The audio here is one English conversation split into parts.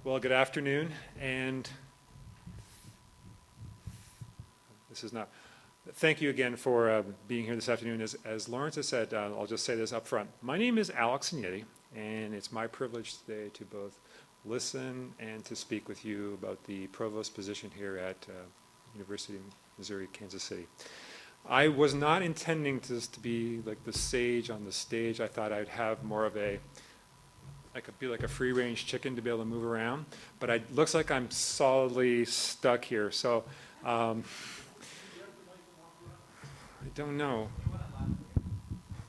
Well, good afternoon, and this is not. Thank you again for being here this afternoon. As Lawrence has said, I'll just say this up front. My name is Alex Enyedi, and it's my privilege today to both listen and to speak with you about the provost position here at University of Missouri, Kansas City. I was not intending this to be like the sage on the stage. I thought I'd have more of a I could be like a free-range chicken to be able to move around, but it looks like I'm solidly stuck here. So I don't know.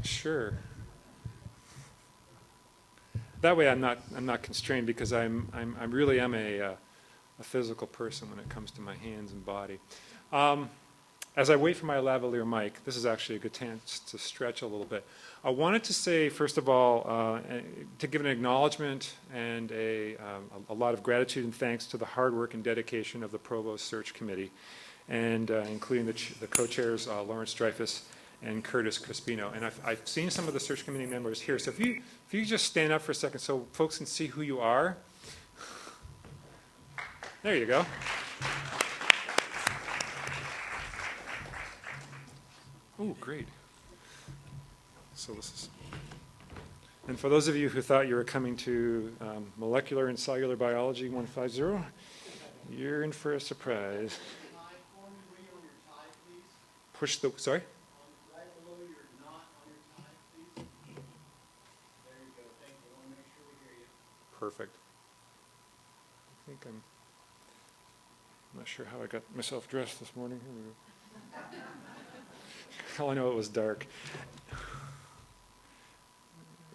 Sure. That way I'm not constrained because I really am a physical person when it comes to my hands and body. As I wait for my lavalier mic, this is actually a good chance to stretch a little bit. I wanted to say, first of all, to give an acknowledgement and a lot of gratitude and thanks to the hard work and dedication of the Provost Search Committee, and including the co-chairs, Lawrence Dreyfus and Curtis Crispino. And I've seen some of the search committee members here. So if you just stand up for a second so folks can see who you are. There you go. Oh, great. So this is, and for those of you who thought you were coming to Molecular and Cellular Biology 150, you're in for a surprise. Push the, sorry? Right below your knot on your tie, please. There you go. Thank you. I want to make sure we hear you. Perfect. I think I'm not sure how I got myself dressed this morning. Here we go. All I know it was dark.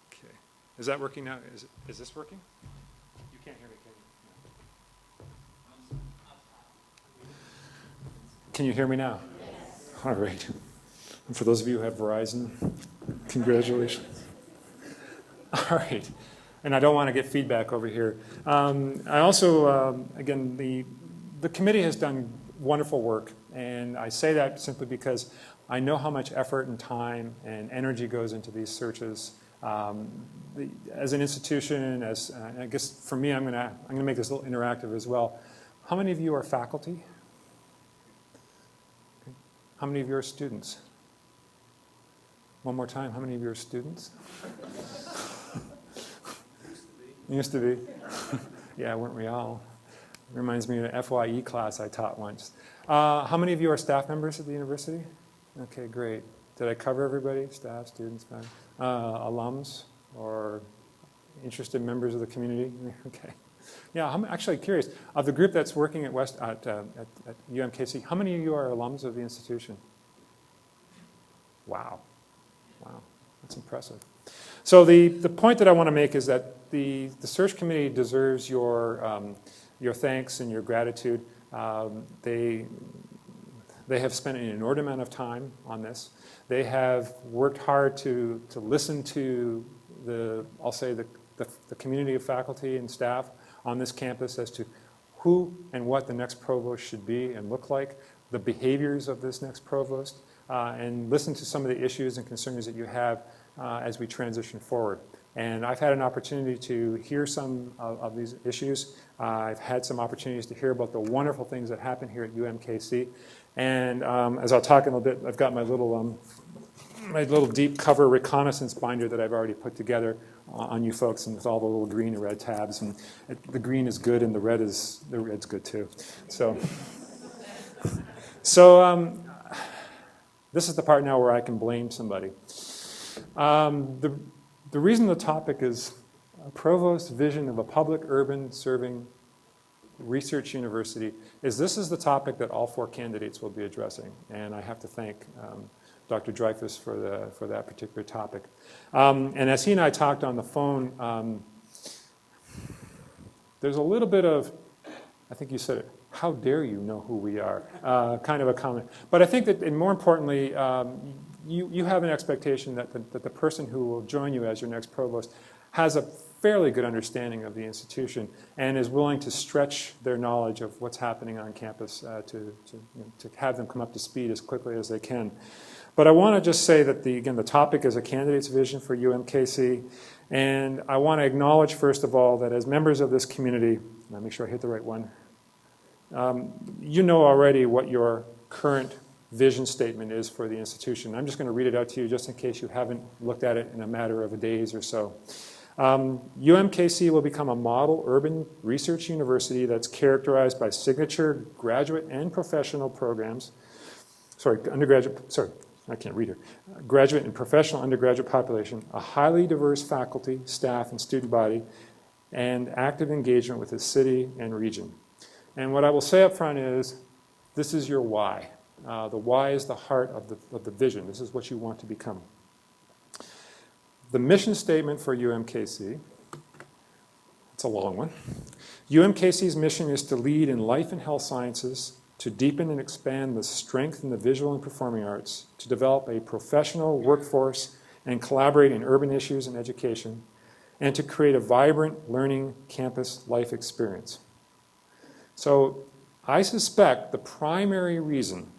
Okay. Is that working now? Is this working? You can't hear me, can you? Can you hear me now? Yes. All right. And for those of you who have Verizon, congratulations. All right. And I don't want to get feedback over here. I also, again, the committee has done wonderful work, and I say that simply because I know how much effort and time and energy goes into these searches. As an institution, I guess for me, I'm gonna make this a little interactive as well. How many of you are faculty? Okay. How many of you are students? One more time, how many of you are students? Used to be. Yeah, weren't we all? Reminds me of an FYE class I taught once. How many of you are staff members at the university? Okay, great. Did I cover everybody? Staff, students, alums, or interested members of the community? Okay. Yeah, I'm actually curious. Of the group that's working at UMKC, how many of you are alums of the institution? Wow. Wow, that's impressive. So the point that I want to make is that the search committee deserves your thanks and your gratitude. They have spent an inordinate amount of time on this. They have worked hard to listen to I'll say the community of faculty and staff on this campus as to who and what the next provost should be and look like, the behaviors of this next provost, and listen to some of the issues and concerns that you have as we transition forward. And I've had an opportunity to hear some of these issues. I've had some opportunities to hear about the wonderful things that happen here at UMKC. And as I'll talk in a little bit, I've got my little deep cover reconnaissance binder that I've already put together on you folks, and with all the little green and red tabs. And the green is good, and the red's good too. So this is the part now where I can blame somebody. The reason the topic is a provost's vision of a public urban serving research university is this is the topic that all four candidates will be addressing, and I have to thank Dr. Dreyfus for that particular topic. And as he and I talked on the phone, there's a little bit of, I think you said it, how dare you know who we are, kind of a comment. But I think that, and more importantly, you have an expectation that the person who will join you as your next provost has a fairly good understanding of the institution and is willing to stretch their knowledge of what's happening on campus to have them come up to speed as quickly as they can. But I want to just say that, again, the topic is a candidate's vision for UMKC. And I want to acknowledge, first of all, that as members of this community, let me make sure I hit the right one, you know already what your current vision statement is for the institution. I'm just going to read it out to you just in case you haven't looked at it in a matter of days or so. UMKC will become a model urban research university that's characterized by signature graduate and professional programs. I can't read here. Graduate and professional undergraduate population, a highly diverse faculty, staff, and student body, and active engagement with the city and region. And what I will say up front is, this is your why. The why is the heart of the vision. This is what you want to become. The mission statement for UMKC, it's a long one. UMKC's mission is to lead in life and health sciences, to deepen and expand the strength in the visual and performing arts, to develop a professional workforce and collaborate in urban issues and education, and to create a vibrant learning campus life experience. So I suspect the primary reason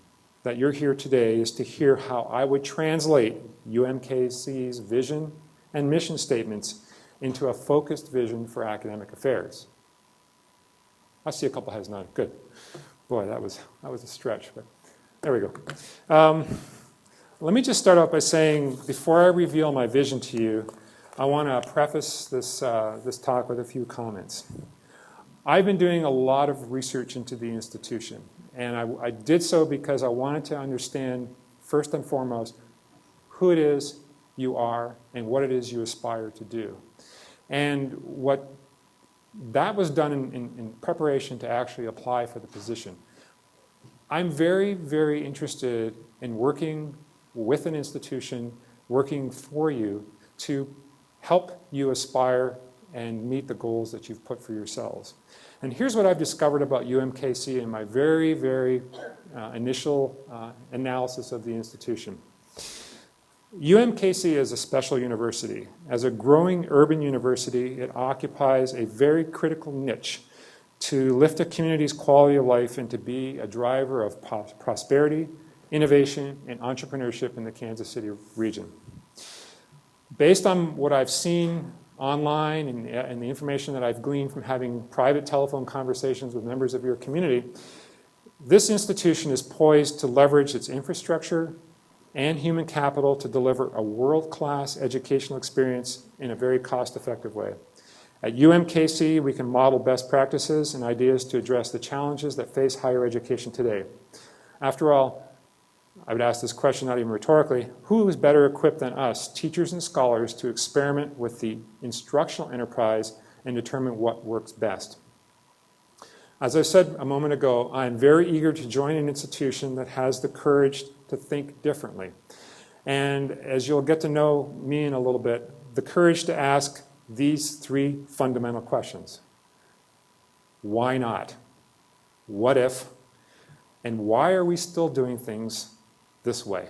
that you're here today is to hear how I would translate UMKC's vision and mission statements into a focused vision for academic affairs. I see a couple heads nodding. Good. Boy, that was a stretch, but there we go. Let me just start off by saying, before I reveal my vision to you, I want to preface this talk with a few comments. I've been doing a lot of research into the institution, and I did so because I wanted to understand, first and foremost, who it is you are and what it is you aspire to do. And what that was done in preparation to actually apply for the position. I'm very, very interested in working with an institution, working for you to help you aspire and meet the goals that you've put for yourselves. And here's what I've discovered about UMKC in my very, very initial analysis of the institution. UMKC is a special university. As a growing urban university, it occupies a very critical niche to lift a community's quality of life and to be a driver of prosperity, innovation, and entrepreneurship in the Kansas City region. Based on what I've seen online and the information that I've gleaned from having private telephone conversations with members of your community, this institution is poised to leverage its infrastructure and human capital to deliver a world-class educational experience in a very cost-effective way. At UMKC, we can model best practices and ideas to address the challenges that face higher education today. After all, I would ask this question not even rhetorically, who is better equipped than us, teachers and scholars, to experiment with the instructional enterprise and determine what works best? As I said a moment ago, I am very eager to join an institution that has the courage to think differently. And as you'll get to know me in a little bit, the courage to ask these three fundamental questions. Why not? What if? And why are we still doing things this way?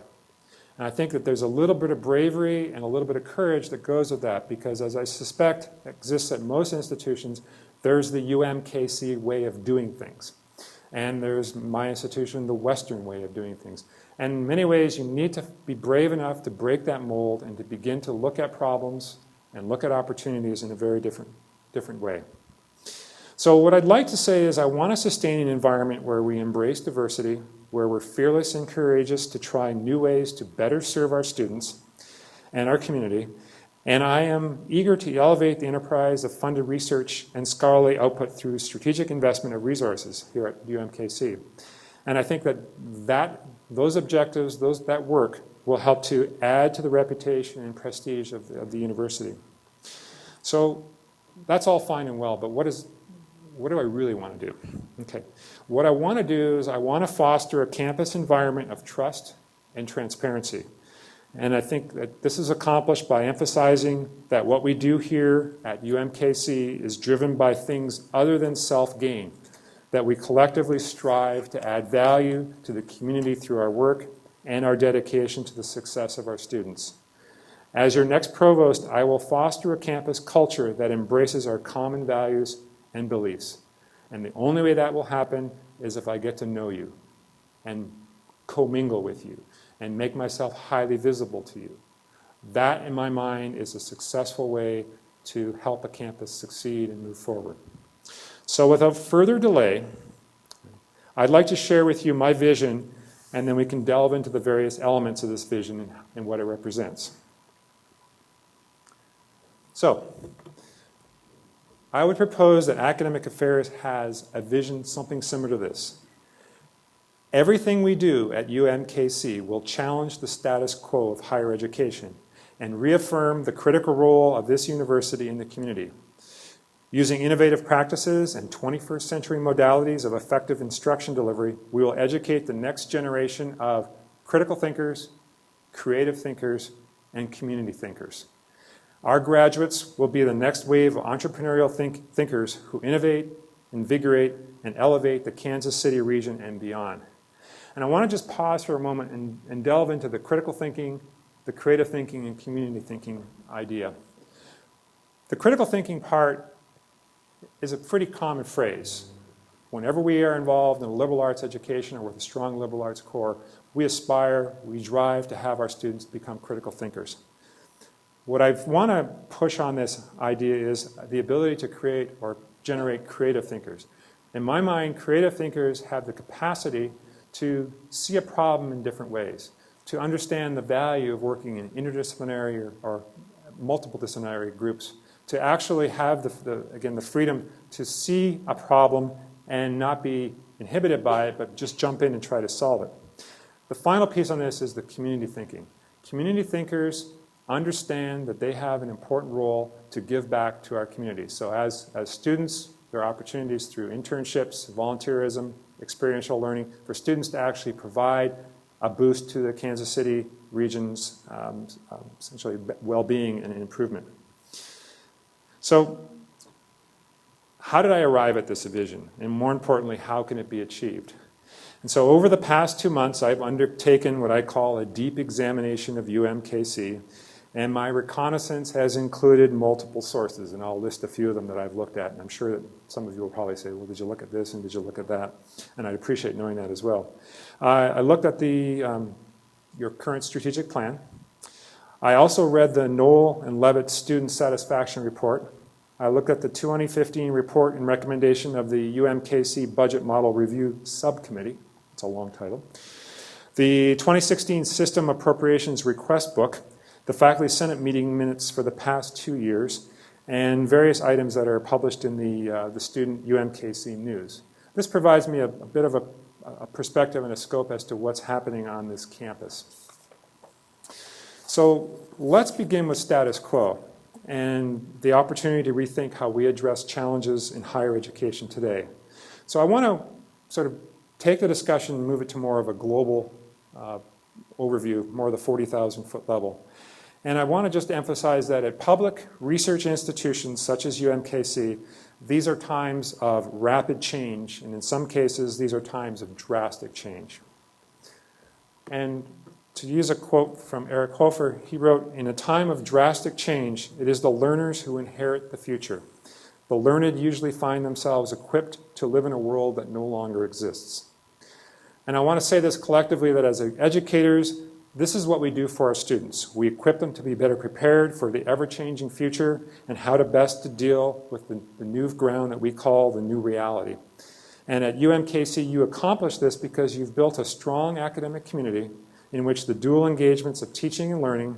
And I think that there's a little bit of bravery and a little bit of courage that goes with that, because as I suspect exists at most institutions, there's the UMKC way of doing things. And there's my institution, the Western way of doing things. And in many ways, you need to be brave enough to break that mold and to begin to look at problems and look at opportunities in a very different way. So what I'd like to say is I want to sustain an environment where we embrace diversity, where we're fearless and courageous to try new ways to better serve our students and our community. And I am eager to elevate the enterprise of funded research and scholarly output through strategic investment of resources here at UMKC. And I think that those objectives, that work, will help to add to the reputation and prestige of the university. So that's all fine and well, but what do I really want to do? Okay. What I want to do is I want to foster a campus environment of trust and transparency. And I think that this is accomplished by emphasizing that what we do here at UMKC is driven by things other than self-gain, that we collectively strive to add value to the community through our work and our dedication to the success of our students. As your next provost, I will foster a campus culture that embraces our common values and beliefs. And the only way that will happen is if I get to know you and commingle with you and make myself highly visible to you. That, in my mind, is a successful way to help a campus succeed and move forward. So without further delay, I'd like to share with you my vision, and then we can delve into the various elements of this vision and what it represents. So, I would propose that Academic Affairs has a vision something similar to this. Everything we do at UMKC will challenge the status quo of higher education and reaffirm the critical role of this university in the community. Using innovative practices and 21st century modalities of effective instruction delivery, we will educate the next generation of critical thinkers, creative thinkers, and community thinkers. Our graduates will be the next wave of entrepreneurial thinkers who innovate, invigorate, and elevate the Kansas City region and beyond. And I want to just pause for a moment and delve into the critical thinking, the creative thinking, and community thinking idea. The critical thinking part is a pretty common phrase. Whenever we are involved in a liberal arts education or with a strong liberal arts core, we aspire, we drive to have our students become critical thinkers. What I want to push on this idea is the ability to create or generate creative thinkers. In my mind, creative thinkers have the capacity to see a problem in different ways, to understand the value of working in interdisciplinary or multiple disciplinary groups, to actually have the freedom to see a problem and not be inhibited by it, but just jump in and try to solve it. The final piece on this is the community thinking. Community thinkers understand that they have an important role to give back to our community. So as students, there are opportunities through internships, volunteerism, experiential learning for students to actually provide a boost to the Kansas City region's essentially well-being and improvement. So how did I arrive at this vision? And more importantly, how can it be achieved? And so over the past 2 months, I've undertaken what I call a deep examination of UMKC. And my reconnaissance has included multiple sources, and I'll list a few of them that I've looked at. And I'm sure that some of you will probably say, well, did you look at this and did you look at that? And I'd appreciate knowing that as well. I looked at your current strategic plan. I also read the Knoll and Levitt Student Satisfaction Report. I looked at the 2015 report and recommendation of the UMKC Budget Model Review Subcommittee. It's a long title. The 2016 System Appropriations Request Book, the Faculty Senate meeting minutes for the past 2 years, and various items that are published in the student UMKC news. This provides me a bit of a perspective and a scope as to what's happening on this campus. So let's begin with status quo and the opportunity to rethink how we address challenges in higher education today. So I want to sort of take the discussion and move it to more of a global overview, more of the 40,000-foot level. And I want to just emphasize that at public research institutions such as UMKC, these are times of rapid change, and in some cases, these are times of drastic change. And to use a quote from Eric Hofer, he wrote, "In a time of drastic change, it is the learners who inherit the future. The learned usually find themselves equipped to live in a world that no longer exists." And I want to say this collectively, that as educators, this is what we do for our students. We equip them to be better prepared for the ever-changing future and how to best to deal with the new ground that we call the new reality. And at UMKC, you accomplish this because you've built a strong academic community in which the dual engagements of teaching and learning,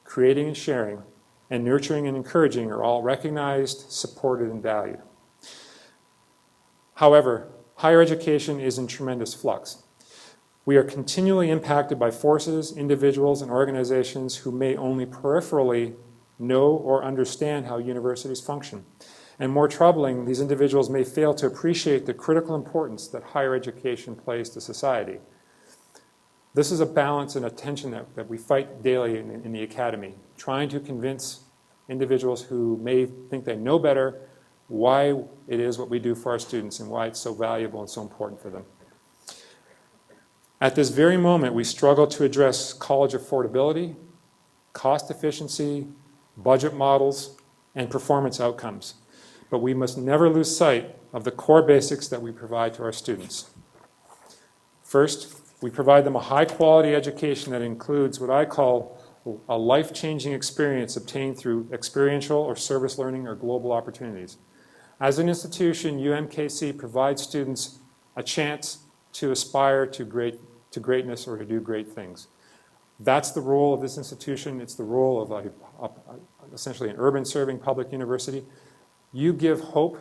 creating and sharing, and nurturing and encouraging are all recognized, supported, and valued. However, higher education is in tremendous flux. We are continually impacted by forces, individuals, and organizations who may only peripherally know or understand how universities function. And more troubling, these individuals may fail to appreciate the critical importance that higher education plays to society. This is a balance and a tension that we fight daily in the academy, trying to convince individuals who may think they know better why it is what we do for our students and why it's so valuable and so important for them. At this very moment, we struggle to address college affordability, cost efficiency, budget models, and performance outcomes. But we must never lose sight of the core basics that we provide to our students. First, we provide them a high-quality education that includes what I call a life-changing experience obtained through experiential or service learning or global opportunities. As an institution, UMKC provides students a chance to aspire to greatness or to do great things. That's the role of this institution. It's the role of essentially an urban-serving public university. You give hope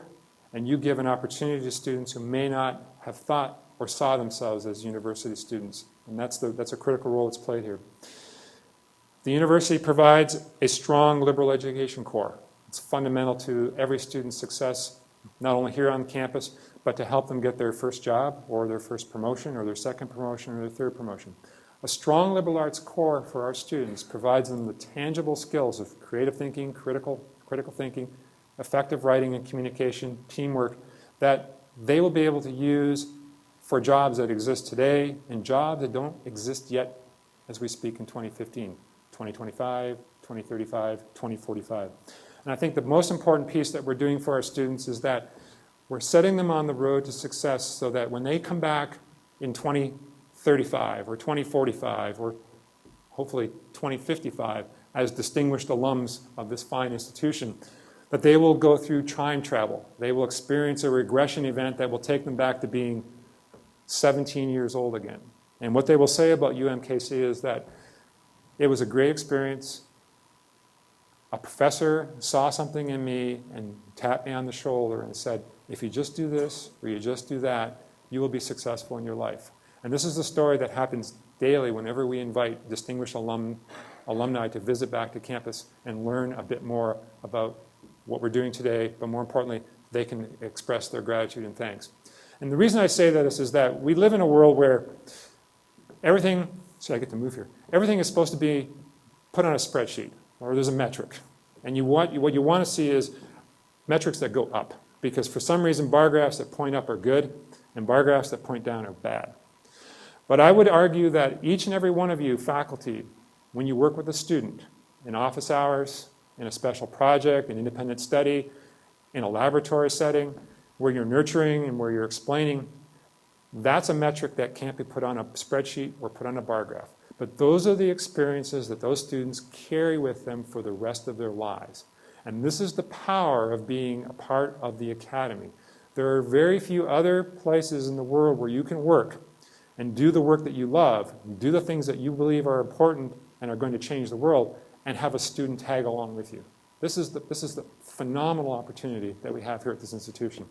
and you give an opportunity to students who may not have thought or saw themselves as university students. And that's a critical role that's played here. The university provides a strong liberal education core. It's fundamental to every student's success, not only here on campus, but to help them get their first job or their first promotion or their second promotion or their third promotion. A strong liberal arts core for our students provides them the tangible skills of creative thinking, critical thinking, effective writing and communication, teamwork, that they will be able to use for jobs that exist today and jobs that don't exist yet as we speak in 2015, 2025, 2035, 2045. And I think the most important piece that we're doing for our students is that we're setting them on the road to success so that when they come back in 2035 or 2045 or hopefully 2055 as distinguished alums of this fine institution, that they will go through time travel. They will experience a regression event that will take them back to being 17 years old again. And what they will say about UMKC is that it was a great experience. A professor saw something in me and tapped me on the shoulder and said, if you just do this or you just do that, you will be successful in your life. And this is the story that happens daily whenever we invite distinguished alumni to visit back to campus and learn a bit more about what we're doing today, but more importantly, they can express their gratitude and thanks. And the reason I say this is that we live in a world where everything, so I get to move here, everything is supposed to be put on a spreadsheet, or there's a metric. And what you want to see is metrics that go up, because for some reason bar graphs that point up are good, and bar graphs that point down are bad. But I would argue that each and every one of you faculty, when you work with a student in office hours, in a special project, an independent study, in a laboratory setting, where you're nurturing and where you're explaining, that's a metric that can't be put on a spreadsheet or put on a bar graph. But those are the experiences that those students carry with them for the rest of their lives. And this is the power of being a part of the academy. There are very few other places in the world where you can work and do the work that you love, do the things that you believe are important and are going to change the world, and have a student tag along with you. This is the phenomenal opportunity that we have here at this institution.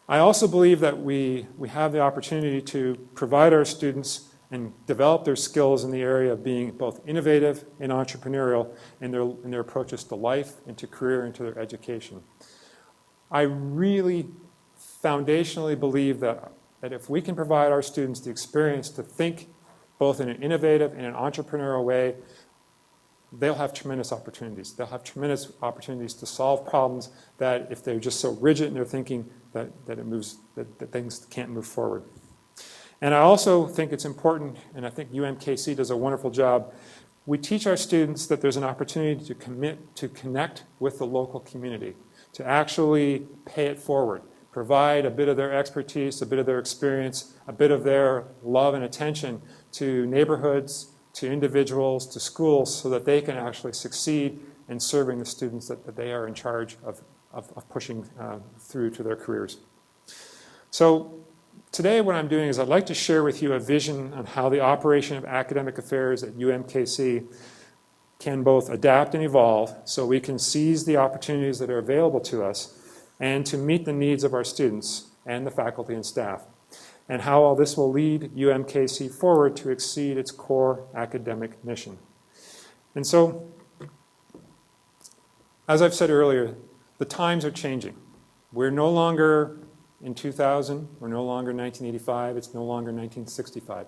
I also believe that we have the opportunity to provide our students and develop their skills in the area of being both innovative and entrepreneurial in their approaches to life and to career and to their education. I really foundationally believe that if we can provide our students the experience to think both in an innovative and an entrepreneurial way, they'll have tremendous opportunities. They'll have tremendous opportunities to solve problems that if they're just so rigid in their thinking that things can't move forward. And I also think it's important, and I think UMKC does a wonderful job, we teach our students that there's an opportunity to connect with the local community, to actually pay it forward, provide a bit of their expertise, a bit of their experience, a bit of their love and attention to neighborhoods, to individuals, to schools, so that they can actually succeed in serving the students that they are in charge of pushing through to their careers. So today what I'm doing is I'd like to share with you a vision on how the operation of academic affairs at UMKC can both adapt and evolve so we can seize the opportunities that are available to us and to meet the needs of our students and the faculty and staff, and how all this will lead UMKC forward to exceed its core academic mission. And so, as I've said earlier, the times are changing. We're no longer in 2000, we're no longer in 1985, it's no longer 1965.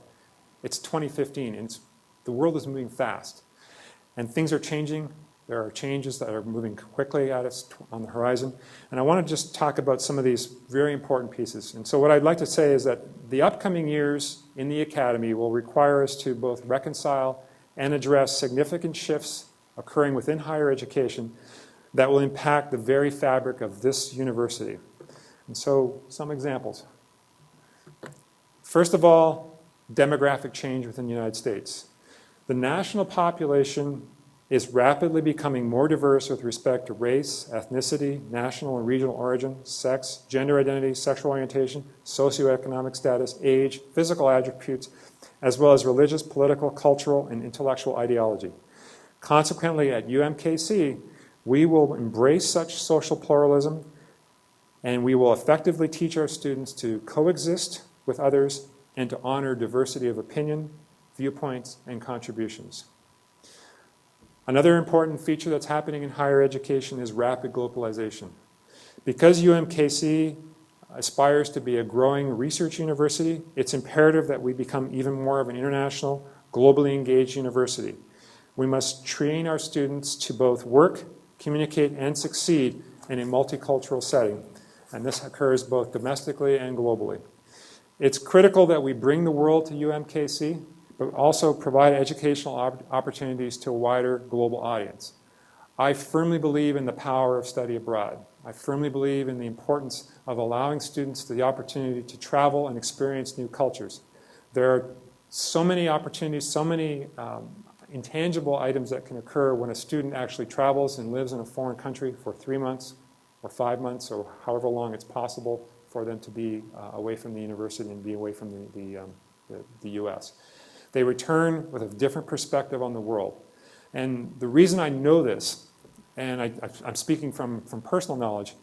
It's 2015, and the world is moving fast. And things are changing. There are changes that are moving quickly at us on the horizon. And I want to just talk about some of these very important pieces. And so what I'd like to say is that the upcoming years in the academy will require us to both reconcile and address significant shifts occurring within higher education that will impact the very fabric of this university. And so, some examples. First of all, demographic change within the United States. The national population is rapidly becoming more diverse with respect to race, ethnicity, national and regional origin, sex, gender identity, sexual orientation, socioeconomic status, age, physical attributes, as well as religious, political, cultural, and intellectual ideology. Consequently, at UMKC, we will embrace such social pluralism, and we will effectively teach our students to coexist with others and to honor diversity of opinion, viewpoints, and contributions. Another important feature that's happening in higher education is rapid globalization. Because UMKC aspires to be a growing research university, it's imperative that we become even more of an international, globally engaged university. We must train our students to both work, communicate, and succeed in a multicultural setting, and this occurs both domestically and globally. It's critical that we bring the world to UMKC, but also provide educational opportunities to a wider global audience. I firmly believe in the power of study abroad. I firmly believe in the importance of allowing students the opportunity to travel and experience new cultures. There are so many opportunities, so many intangible items that can occur when a student actually travels and lives in a foreign country for 3 months or 5 months or however long it's possible for them to be away from the university and be away from the U.S. They return with a different perspective on the world. And the reason I know this, and I'm speaking from personal knowledge,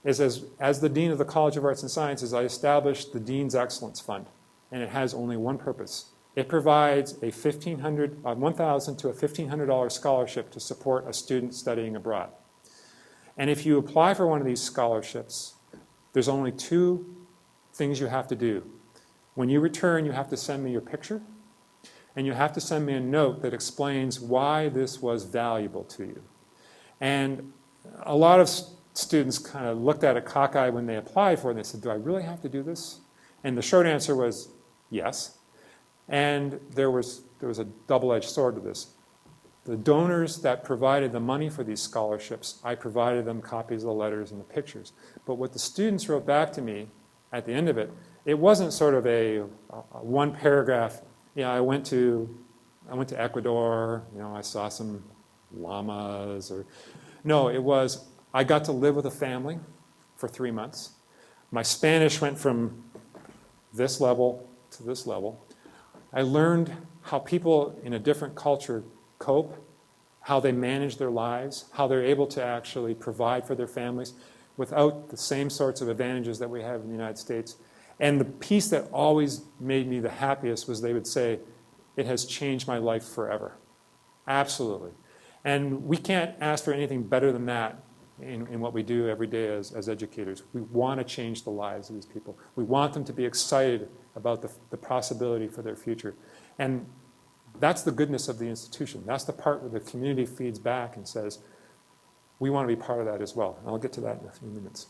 is as the Dean of the College of Arts and Sciences, I established the Dean's Excellence Fund, and it has only one purpose. It provides a $1,000 to a $1,500 scholarship to support a student studying abroad. And if you apply for one of these scholarships, there's only 2 things you have to do. When you return, you have to send me your picture, and you have to send me a note that explains why this was valuable to you. And a lot of students kind of looked at it cockeyed when they applied for it, and they said, do I really have to do this? And the short answer was yes. And there was a double-edged sword to this. The donors that provided the money for these scholarships, I provided them copies of the letters and the pictures. But what the students wrote back to me at the end of it, it wasn't sort of a one paragraph, I went to Ecuador, I saw some llamas, or no, it was, I got to live with a family for 3 months. My Spanish went from this level to this level. I learned how people in a different culture cope, how they manage their lives, how they're able to actually provide for their families without the same sorts of advantages that we have in the United States. And the piece that always made me the happiest was they would say, it has changed my life forever. Absolutely. And we can't ask for anything better than that in what we do every day as educators. We want to change the lives of these people. We want them to be excited about the possibility for their future. And that's the goodness of the institution. That's the part where the community feeds back and says, we want to be part of that as well. And I'll get to that in a few minutes.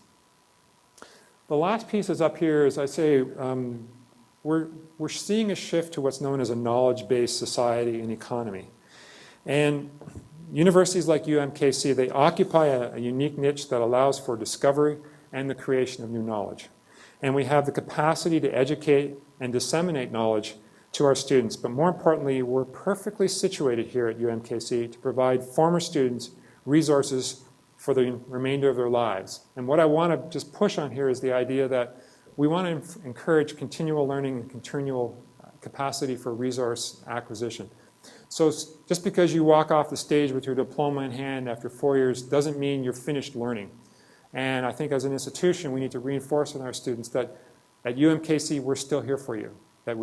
The last piece is up here, as I say, we're seeing a shift to what's known as a knowledge-based society and economy. And universities like UMKC, they occupy a unique niche that allows for discovery and the creation of new knowledge. And we have the capacity to educate and disseminate knowledge to our students. But more importantly, we're perfectly situated here at UMKC to provide former students resources for the remainder of their lives. And what I want to just push on here is the idea that we want to encourage continual learning and continual capacity for resource acquisition. So just because you walk off the stage with your diploma in hand after 4 years doesn't mean you're finished learning. And I think as an institution, we need to reinforce in our students that at UMKC, we're still here for you. That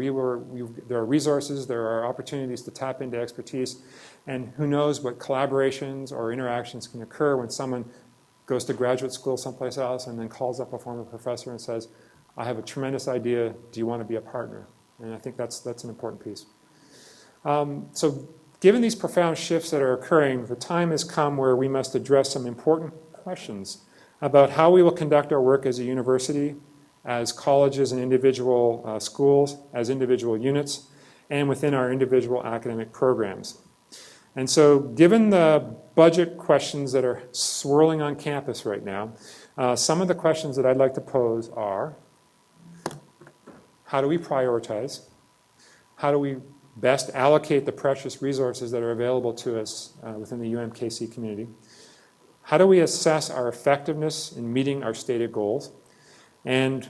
there are resources, there are opportunities to tap into expertise, and who knows what collaborations or interactions can occur when someone goes to graduate school someplace else and then calls up a former professor and says, I have a tremendous idea, do you want to be a partner? And I think that's an important piece. So given these profound shifts that are occurring, the time has come where we must address some important questions about how we will conduct our work as a university, as colleges and individual schools, as individual units, and within our individual academic programs. And so given the budget questions that are swirling on campus right now, some of the questions that I'd like to pose are, how do we prioritize? How do we best allocate the precious resources that are available to us within the UMKC community? How do we assess our effectiveness in meeting our stated goals? And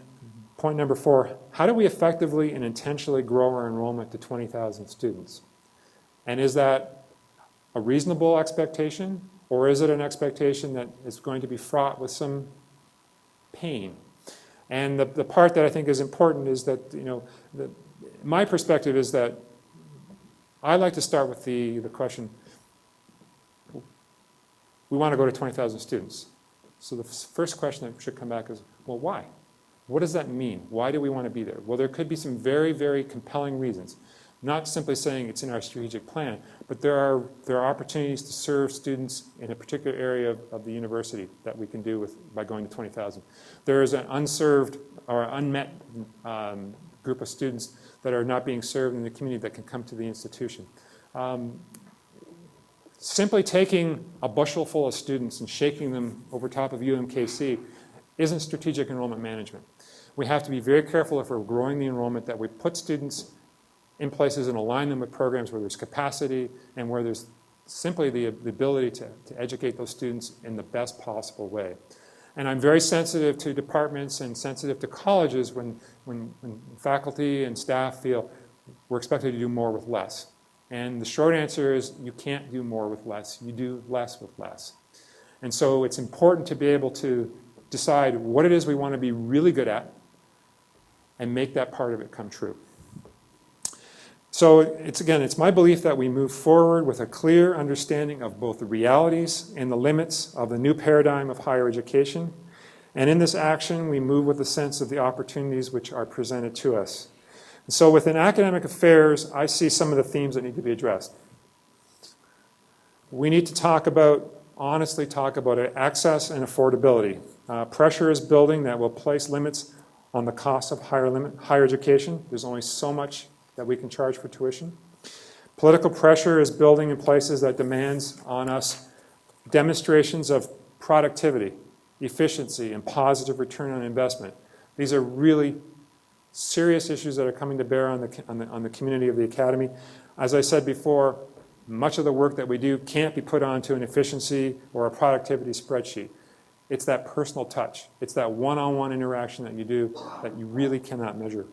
point number 4, how do we effectively and intentionally grow our enrollment to 20,000 students? And is that a reasonable expectation, or is it an expectation that is going to be fraught with some pain? And the part that I think is important is that, my perspective is that I like to start with the question, we want to go to 20,000 students. So the first question that should come back is, well, why? What does that mean? Why do we want to be there? Well, there could be some very, very compelling reasons. Not simply saying it's in our strategic plan, but there are opportunities to serve students in a particular area of the university that we can do by going to 20,000. There is an unserved or unmet group of students that are not being served in the community that can come to the institution. Simply taking a bushel full of students and shaking them over top of UMKC isn't strategic enrollment management. We have to be very careful if we're growing the enrollment that we put students in places and align them with programs where there's capacity and where there's simply the ability to educate those students in the best possible way. And I'm very sensitive to departments and sensitive to colleges when faculty and staff feel we're expected to do more with less. And the short answer is you can't do more with less. You do less with less. And so it's important to be able to decide what it is we want to be really good at and make that part of it come true. So it's my belief that we move forward with a clear understanding of both the realities and the limits of the new paradigm of higher education. And in this action, we move with a sense of the opportunities which are presented to us. So within academic affairs, I see some of the themes that need to be addressed. We need to honestly talk about access and affordability. Pressure is building that will place limits on the cost of higher education. There's only so much that we can charge for tuition. Political pressure is building in places that demands on us demonstrations of productivity, efficiency, and positive return on investment. These are really serious issues that are coming to bear on the community of the academy. As I said before, much of the work that we do can't be put onto an efficiency or a productivity spreadsheet. It's that personal touch. It's that one-on-one interaction that you do that you really cannot measure.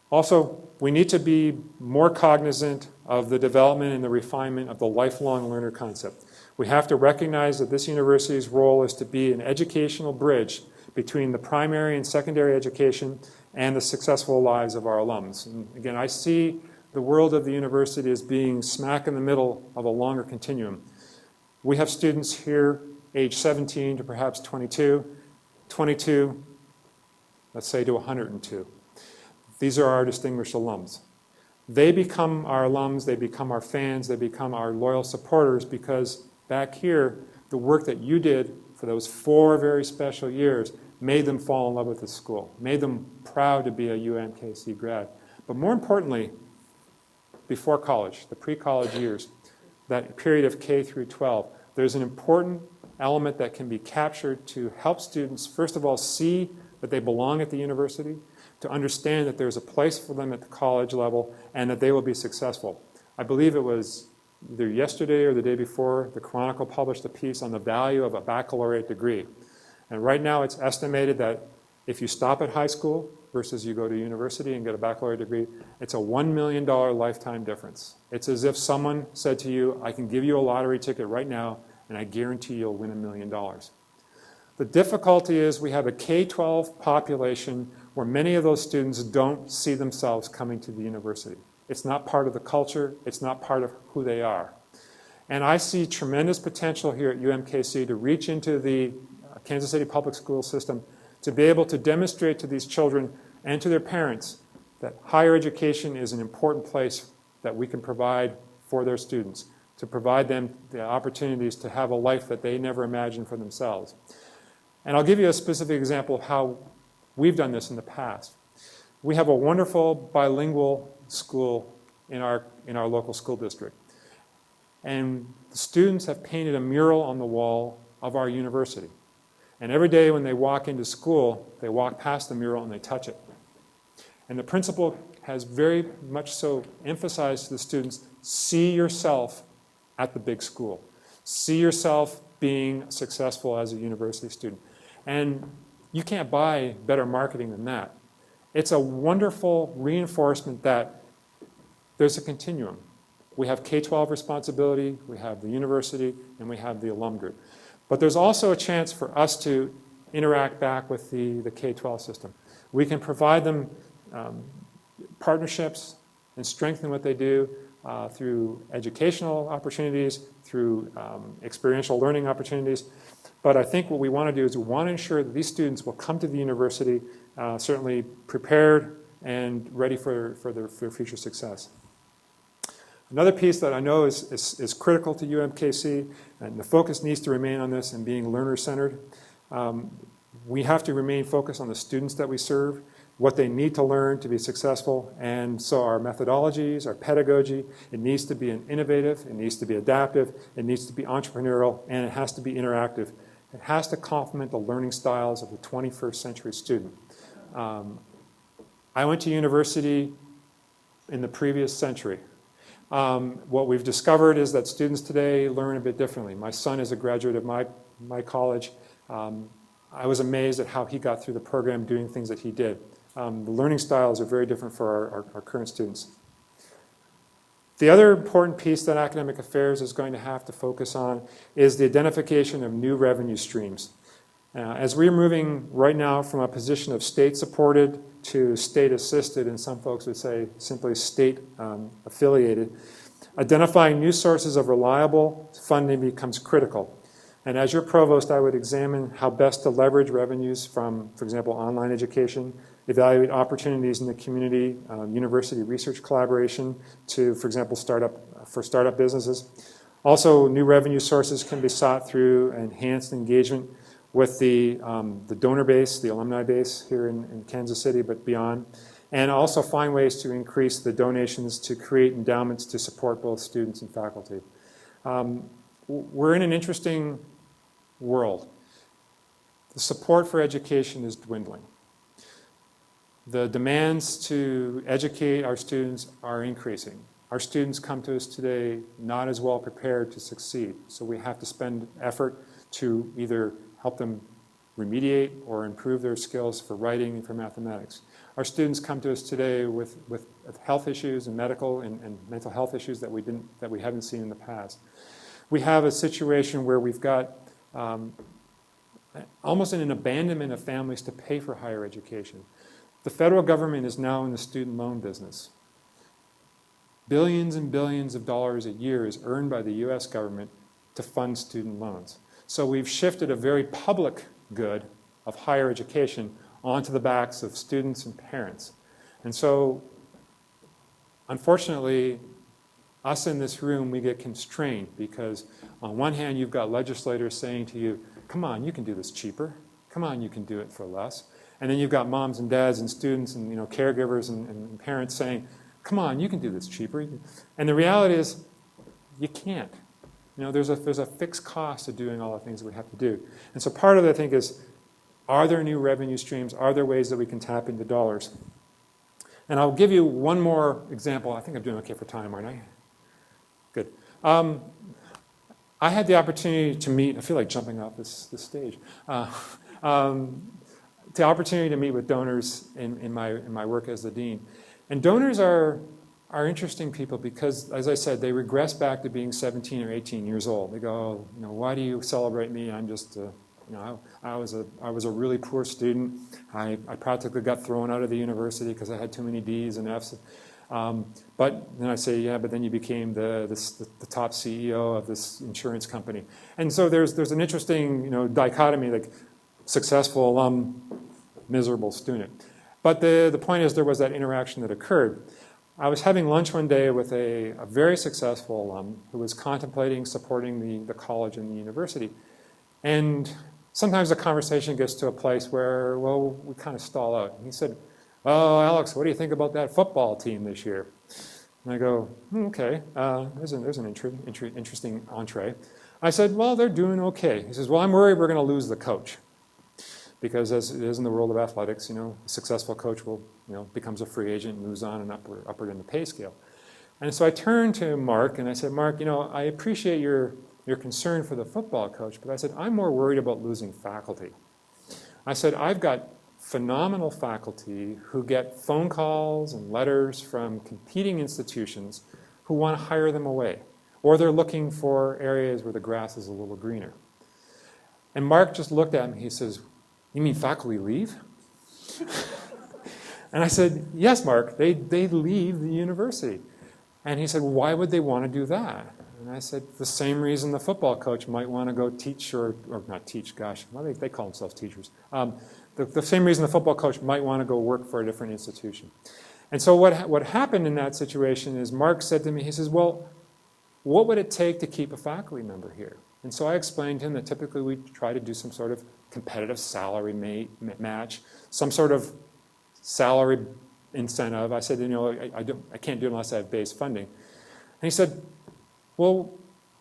Also, we need to be more cognizant of the development and the refinement of the lifelong learner concept. We have to recognize that this university's role is to be an educational bridge between the primary and secondary education and the successful lives of our alums. And again, I see the world of the university as being smack in the middle of a longer continuum. We have students here age 17 to perhaps 22, 22, let's say to 102. These are our distinguished alums. They become our alums, they become our fans, they become our loyal supporters because back here, the work that you did for those 4 very special years made them fall in love with the school, made them proud to be a UMKC grad. But more importantly, before college, the pre-college years, that period of K through 12, there's an important element that can be captured to help students, first of all, see that they belong at the university, to understand that there's a place for them at the college level and that they will be successful. I believe it was either yesterday or the day before, the Chronicle published a piece on the value of a baccalaureate degree. And right now it's estimated that if you stop at high school versus you go to university and get a baccalaureate degree, it's a $1 million lifetime difference. It's as if someone said to you, I can give you a lottery ticket right now and I guarantee you'll win $1 million. The difficulty is we have a K-12 population where many of those students don't see themselves coming to the university. It's not part of the culture. It's not part of who they are. And I see tremendous potential here at UMKC to reach into the Kansas City public school system to be able to demonstrate to these children and to their parents that higher education is an important place that we can provide for their students, to provide them the opportunities to have a life that they never imagined for themselves. And I'll give you a specific example of how we've done this in the past. We have a wonderful bilingual school in our local school district. And the students have painted a mural on the wall of our university. And every day when they walk into school, they walk past the mural and they touch it. And the principal has very much so emphasized to the students, see yourself at the big school. See yourself being successful as a university student. And you can't buy better marketing than that. It's a wonderful reinforcement that there's a continuum. We have K-12 responsibility, we have the university, and we have the alum group. But there's also a chance for us to interact back with the K-12 system. We can provide them partnerships and strengthen what they do through educational opportunities, through experiential learning opportunities. But I think what we want to do is we want to ensure that these students will come to the university certainly prepared and ready for their future success. Another piece that I know is critical to UMKC, and the focus needs to remain on this and being learner-centered. We have to remain focused on the students that we serve, what they need to learn to be successful, and so our methodologies, our pedagogy, it needs to be innovative, it needs to be adaptive, it needs to be entrepreneurial, and it has to be interactive. It has to complement the learning styles of the 21st century student. I went to university in the previous century. What we've discovered is that students today learn a bit differently. My son is a graduate of my college. I was amazed at how he got through the program doing things that he did. The learning styles are very different for our current students. The other important piece that academic affairs is going to have to focus on is the identification of new revenue streams. As we're moving right now from a position of state-supported to state-assisted, and some folks would say simply state-affiliated, identifying new sources of reliable funding becomes critical. And as your provost, I would examine how best to leverage revenues from, for example, online education, evaluate opportunities in the community, university research collaboration to, for example, startup businesses. Also, new revenue sources can be sought through enhanced engagement with the donor base, the alumni base here in Kansas City, but beyond. And also find ways to increase the donations to create endowments to support both students and faculty. We're in an interesting world. The support for education is dwindling. The demands to educate our students are increasing. Our students come to us today not as well prepared to succeed, so we have to spend effort to either help them remediate or improve their skills for writing and for mathematics. Our students come to us today with health issues and medical and mental health issues that we haven't seen in the past. We have a situation where we've got almost an abandonment of families to pay for higher education. The federal government is now in the student loan business. Billions and billions of dollars a year is earned by the US government to fund student loans. So we've shifted a very public good of higher education onto the backs of students and parents. And so, unfortunately, us in this room, we get constrained because on one hand, you've got legislators saying to you, come on, you can do this cheaper. Come on, you can do it for less. And then you've got moms and dads and students and caregivers and parents saying, come on, you can do this cheaper. And the reality is, you can't. There's a fixed cost to doing all the things that we have to do. And so part of it, I think, is, are there new revenue streams? Are there ways that we can tap into dollars? And I'll give you one more example. I think I'm doing okay for time, aren't I? Good. I had the opportunity to meet, I feel like jumping off this stage, the opportunity to meet with donors in my work as the dean. And donors are interesting people because, as I said, they regress back to being 17 or 18 years old. They go, why do you celebrate me? I'm just, I was a really poor student. I practically got thrown out of the university because I had too many D's and F's. But then I say, yeah, but then you became the top CEO of this insurance company. And so there's an interesting dichotomy, like successful alum, miserable student. But the point is there was that interaction that occurred. I was having lunch one day with a very successful alum who was contemplating supporting the college and the university. And sometimes the conversation gets to a place where, well, we kind of stall out. And he said, oh, Alex, what do you think about that football team this year? And I go, okay, there's an interesting entree. I said, well, they're doing okay. He says, well, I'm worried we're going to lose the coach. Because as it is in the world of athletics, a successful coach will, becomes a free agent and moves on and upward in the pay scale. And so I turned to Mark and I said, Mark, I appreciate your concern for the football coach, but I said, I'm more worried about losing faculty. I said, I've got phenomenal faculty who get phone calls and letters from competing institutions who want to hire them away, or they're looking for areas where the grass is a little greener. And Mark just looked at me, he says, you mean faculty leave? And I said, yes, Mark, they leave the university. And he said, why would they want to do that? And I said, the same reason the football coach might want to go teach, or not teach, gosh, well, they call themselves teachers. The same reason the football coach might want to go work for a different institution. And so what happened in that situation is Mark said to me, he says, well, what would it take to keep a faculty member here? And so I explained to him that typically we try to do some sort of competitive salary match, some sort of salary incentive. I said, I can't do it unless I have base funding. And he said, well,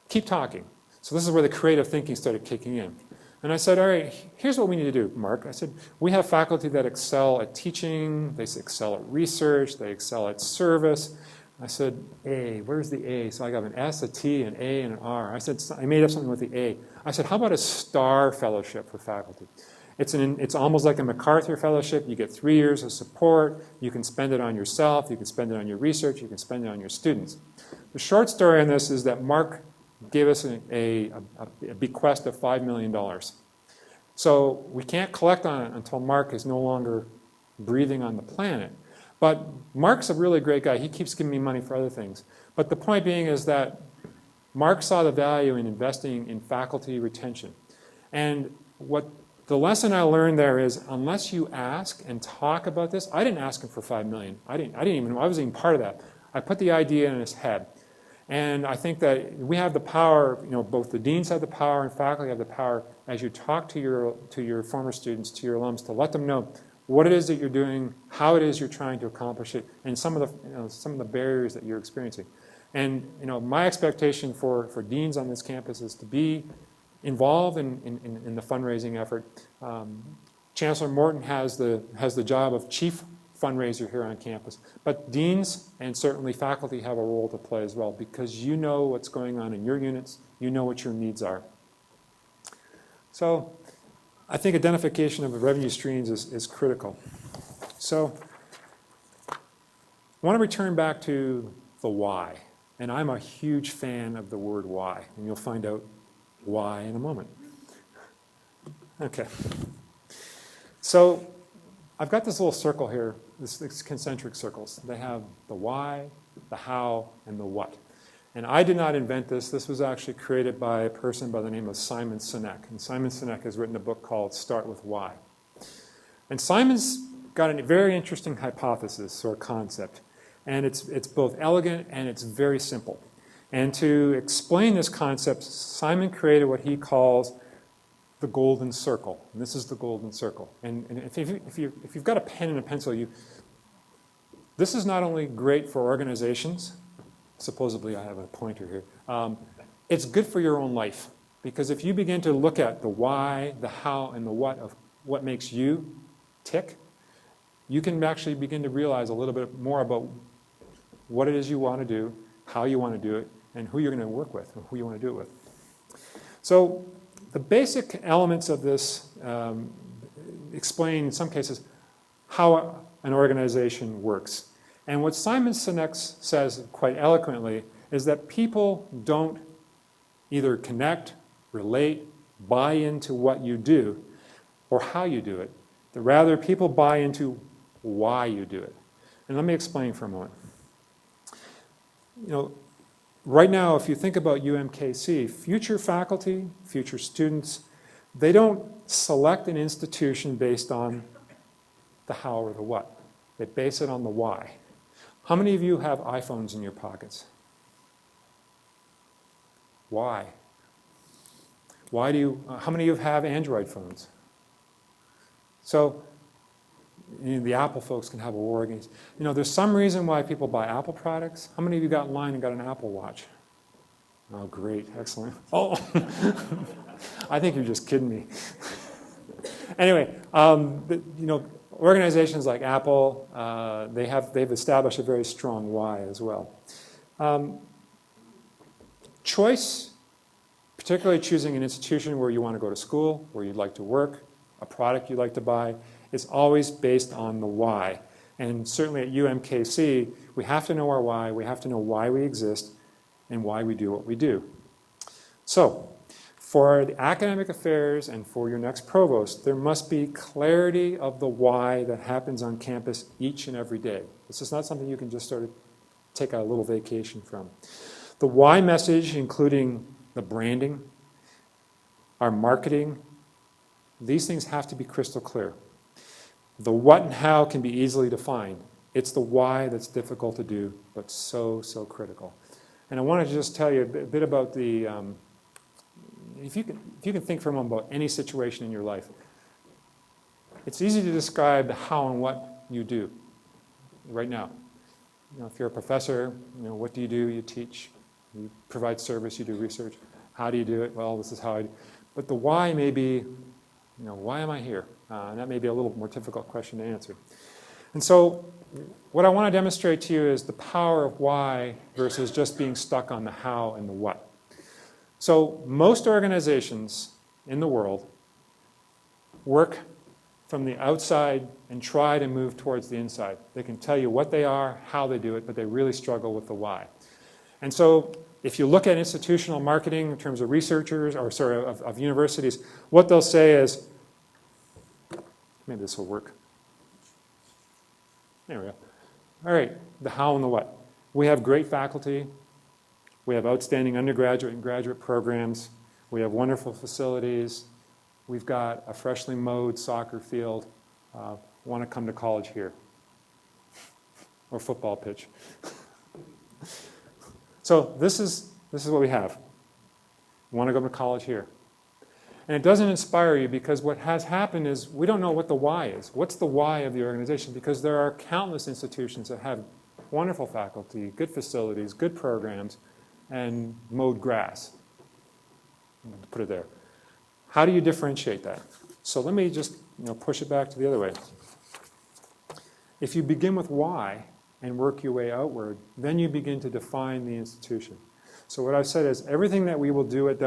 keep talking. So this is where the creative thinking started kicking in. And I said, all right, here's what we need to do, Mark. I said, we have faculty that excel at teaching, they excel at research, they excel at service. I said, A, where's the A? So I got an S, a T, an A, and an R. I said, I made up something with the A. I said, how about a STAR fellowship for faculty? It's almost like a MacArthur fellowship. You get 3 years of support. You can spend it on yourself. You can spend it on your research. You can spend it on your students. The short story on this is that Mark gave us a bequest of $5 million. So we can't collect on it until Mark is no longer breathing on the planet. But Mark's a really great guy. He keeps giving me money for other things. But the point being is that Mark saw the value in investing in faculty retention. And what the lesson I learned there is, unless you ask and talk about this, I didn't ask him for $5 million. I wasn't even part of that. I put the idea in his head. And I think that we have the power, both the deans have the power and faculty have the power as you talk to your former students, to your alums, to let them know what it is that you're doing, how it is you're trying to accomplish it, and some of the barriers that you're experiencing. And my expectation for deans on this campus is to be involved in the fundraising effort. Chancellor Morton has the job of chief fundraiser here on campus, but deans and certainly faculty have a role to play as well, because you know what's going on in your units, you know what your needs are. So I think identification of revenue streams is critical. So I want to return back to the why, and I'm a huge fan of the word why, and you'll find out why in a moment. Okay. So I've got this little circle here, these concentric circles. They have the why, the how, and the what. And I did not invent this. This was actually created by a person by the name of Simon Sinek. And Simon Sinek has written a book called Start With Why. And Simon's got a very interesting hypothesis or concept. And it's both elegant and it's very simple. And to explain this concept, Simon created what he calls the golden circle. And this is the golden circle. And if you've got a pen and a pencil, this is not only great for organizations. Supposedly I have a pointer here. It's good for your own life. Because if you begin to look at the why, the how, and the what of what makes you tick, you can actually begin to realize a little bit more about what it is you want to do, how you want to do it, and who you're going to work with, and who you want to do it with. So the basic elements of this explain, in some cases, how an organization works. And what Simon Sinek says quite eloquently is that people don't either connect, relate, buy into what you do or how you do it. But rather, people buy into why you do it. And let me explain for a moment. Right now, if you think about UMKC, future faculty, future students, they don't select an institution based on the how or the what. They base it on the why. How many of you have iPhones in your pockets? Why? How many of you have Android phones? So the Apple folks can have a war against. There's some reason why people buy Apple products. How many of you got in line and got an Apple Watch? Oh, great, excellent. Oh, I think you're just kidding me. Anyway, organizations like Apple, they've established a very strong why as well. Choice, particularly choosing an institution where you want to go to school, where you'd like to work, a product you'd like to buy, is always based on the why. And certainly at UMKC, we have to know our why, we have to know why we exist, and why we do what we do. So, for the academic affairs and for your next provost, there must be clarity of the why that happens on campus each and every day. This is not something you can just sort of take a little vacation from. The why message, including the branding, our marketing, these things have to be crystal clear. The what and how can be easily defined. It's the why that's difficult to do, but so, so critical. And I wanted to just tell you a bit about the, if you can think for a moment about any situation in your life, it's easy to describe the how and what you do right now. If you're a professor, what do? You teach, you provide service, you do research. How do you do it? Well, this is how I do. But the why may be, why am I here? And that may be a little more difficult question to answer. And so what I want to demonstrate to you is the power of why versus just being stuck on the how and the what. So most organizations in the world work from the outside and try to move towards the inside. They can tell you what they are, how they do it, but they really struggle with the why. And so if you look at institutional marketing in terms of researchers, or sorry, of universities, what they'll say is, maybe this will work. There we go. All right, the how and the what. We have great faculty. We have outstanding undergraduate and graduate programs. We have wonderful facilities. We've got a freshly mowed soccer field. Want to come to college here. Or football pitch. So this is what we have. Want to go to college here. And it doesn't inspire you because what has happened is we don't know what the why is. What's the why of the organization? Because there are countless institutions that have wonderful faculty, good facilities, good programs, and mowed grass. Put it there. How do you differentiate that? So let me just push it back to the other way. If you begin with why and work your way outward, then you begin to define the institution. So what I've said is everything that we will do at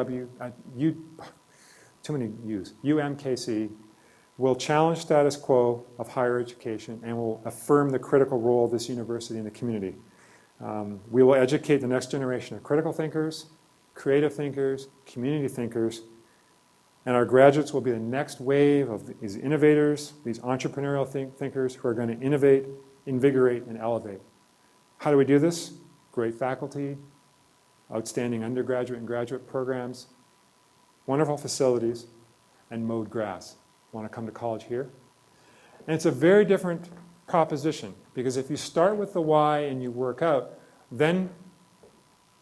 UMKC will challenge status quo of higher education and will affirm the critical role of this university in the community. We will educate the next generation of critical thinkers, creative thinkers, community thinkers, and our graduates will be the next wave of these innovators, these entrepreneurial thinkers who are going to innovate, invigorate, and elevate. How do we do this? Great faculty, outstanding undergraduate and graduate programs, wonderful facilities, and mowed grass. Want to come to college here? And it's a very different proposition because if you start with the why and you work out, then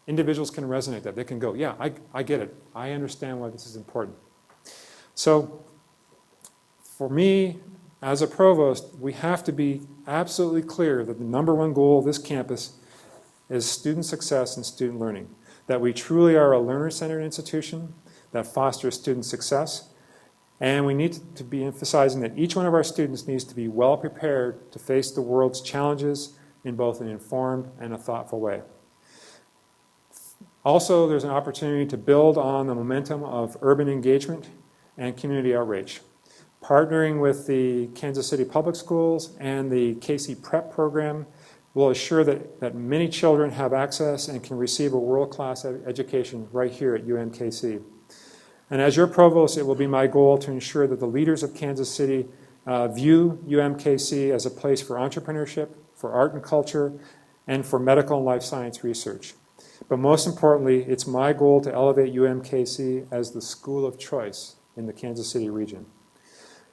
individuals can resonate that. They can go, yeah, I get it. I understand why this is important. So for me, as a provost, we have to be absolutely clear that the number one goal of this campus is student success and student learning, that we truly are a learner-centered institution that fosters student success, and we need to be emphasizing that each one of our students needs to be well prepared to face the world's challenges in both an informed and a thoughtful way. Also, there's an opportunity to build on the momentum of urban engagement and community outreach. Partnering with the Kansas City Public Schools and the KC Prep program will assure that many children have access and can receive a world-class education right here at UMKC. And as your provost, it will be my goal to ensure that the leaders of Kansas City view UMKC as a place for entrepreneurship, for art and culture, and for medical and life science research. But most importantly, it's my goal to elevate UMKC as the school of choice in the Kansas City region.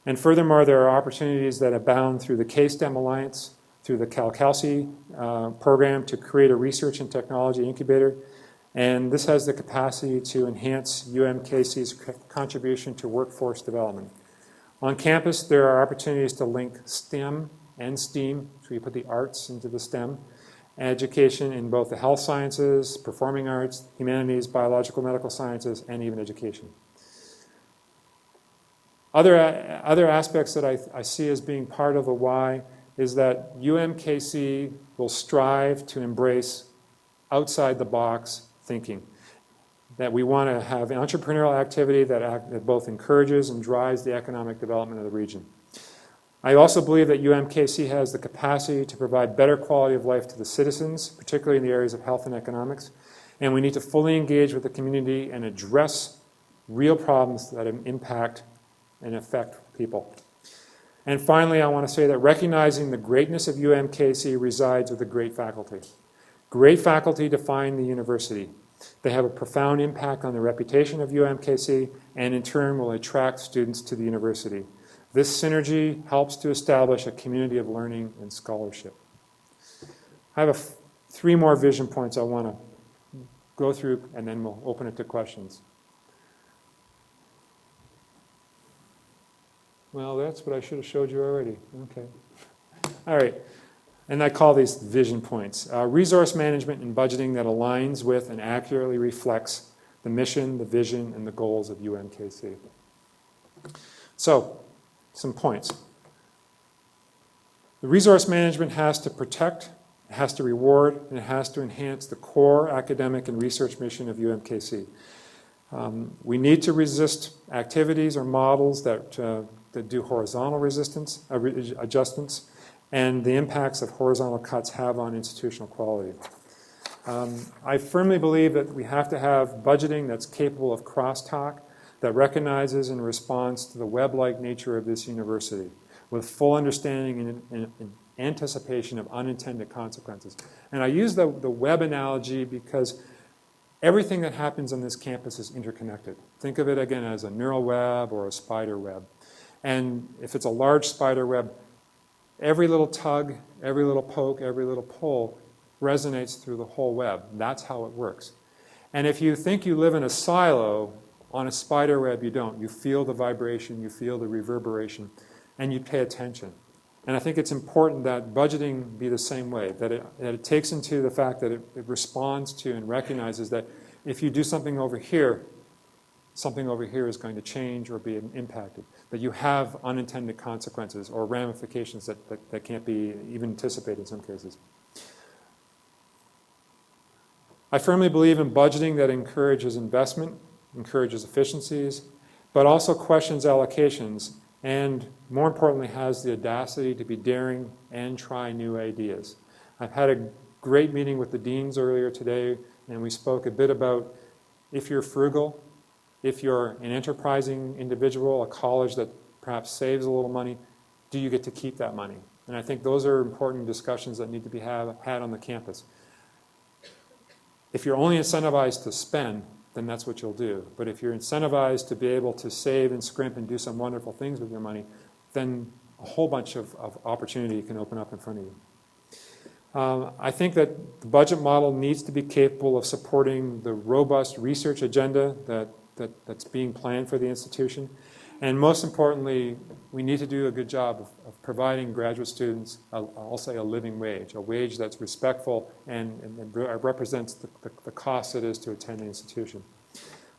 And furthermore, there are opportunities that abound through the K-STEM Alliance, through the CalCalC program to create a research and technology incubator. And this has the capacity to enhance UMKC's contribution to workforce development. On campus, there are opportunities to link STEM and STEAM, so we put the arts into the STEM, education in both the health sciences, performing arts, humanities, biological, medical sciences, and even education. Other aspects that I see as being part of the why is that UMKC will strive to embrace outside-the-box thinking, that we want to have entrepreneurial activity that both encourages and drives the economic development of the region. I also believe that UMKC has the capacity to provide better quality of life to the citizens, particularly in the areas of health and economics, and we need to fully engage with the community and address real problems that impact and affect people. And finally, I want to say that recognizing the greatness of UMKC resides with the great faculty. Great faculty define the university. They have a profound impact on the reputation of UMKC and in turn will attract students to the university. This synergy helps to establish a community of learning and scholarship. I have three more vision points I want to go through and then we'll open it to questions. Well, that's what I should have showed you already. Okay. All right. And I call these vision points. Resource management and budgeting that aligns with and accurately reflects the mission, the vision, and the goals of UMKC. So, some points. The resource management has to protect, it has to reward, and it has to enhance the core academic and research mission of UMKC. We need to resist activities or models that do horizontal adjustments and the impacts that horizontal cuts have on institutional quality. I firmly believe that we have to have budgeting that's capable of crosstalk, that recognizes and responds to the web-like nature of this university with full understanding and anticipation of unintended consequences. And I use the web analogy because everything that happens on this campus is interconnected. Think of it again as a neural web or a spider web. And if it's a large spider web, every little tug, every little poke, every little pull resonates through the whole web. That's how it works. And if you think you live in a silo, on a spider web you don't. You feel the vibration, you feel the reverberation, and you pay attention. And I think it's important that budgeting be the same way, that it takes into the fact that it responds to and recognizes that if you do something over here is going to change or be impacted. That you have unintended consequences or ramifications that can't be even anticipated in some cases. I firmly believe in budgeting that encourages investment, encourages efficiencies, but also questions allocations, and more importantly has the audacity to be daring and try new ideas. I've had a great meeting with the deans earlier today, and we spoke a bit about if you're frugal, if you're an enterprising individual, a college that perhaps saves a little money, do you get to keep that money? And I think those are important discussions that need to be had on the campus. If you're only incentivized to spend, then that's what you'll do. But if you're incentivized to be able to save and scrimp and do some wonderful things with your money, then a whole bunch of opportunity can open up in front of you. I think that the budget model needs to be capable of supporting the robust research agenda that's being planned for the institution. And most importantly, we need to do a good job of providing graduate students, I'll say, a living wage, a wage that's respectful and represents the cost it is to attend the institution.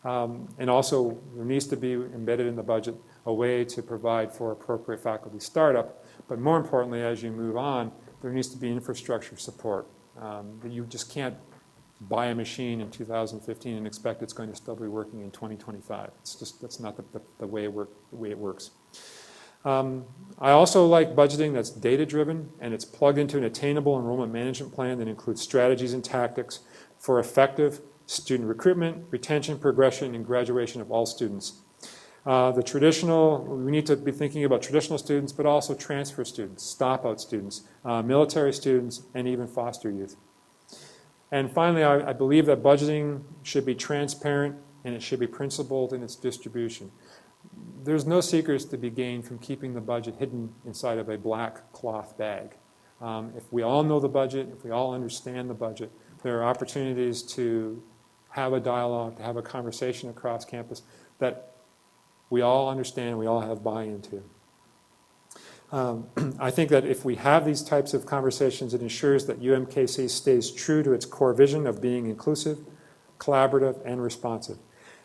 And also, there needs to be embedded in the budget a way to provide for appropriate faculty startup. But more importantly, as you move on, there needs to be infrastructure support. You just can't buy a machine in 2015 and expect it's going to still be working in 2025. That's not the way it works. I also like budgeting that's data-driven and it's plugged into an attainable enrollment management plan that includes strategies and tactics for effective student recruitment, retention, progression, and graduation of all students. We need to be thinking about traditional students, but also transfer students, stop-out students, military students, and even foster youth. And finally, I believe that budgeting should be transparent and it should be principled in its distribution. There's no secrets to be gained from keeping the budget hidden inside of a black cloth bag. If we all know the budget, if we all understand the budget, there are opportunities to have a dialogue, to have a conversation across campus that we all understand, we all have buy-in to. I think that if we have these types of conversations, it ensures that UMKC stays true to its core vision of being inclusive, collaborative, and responsive.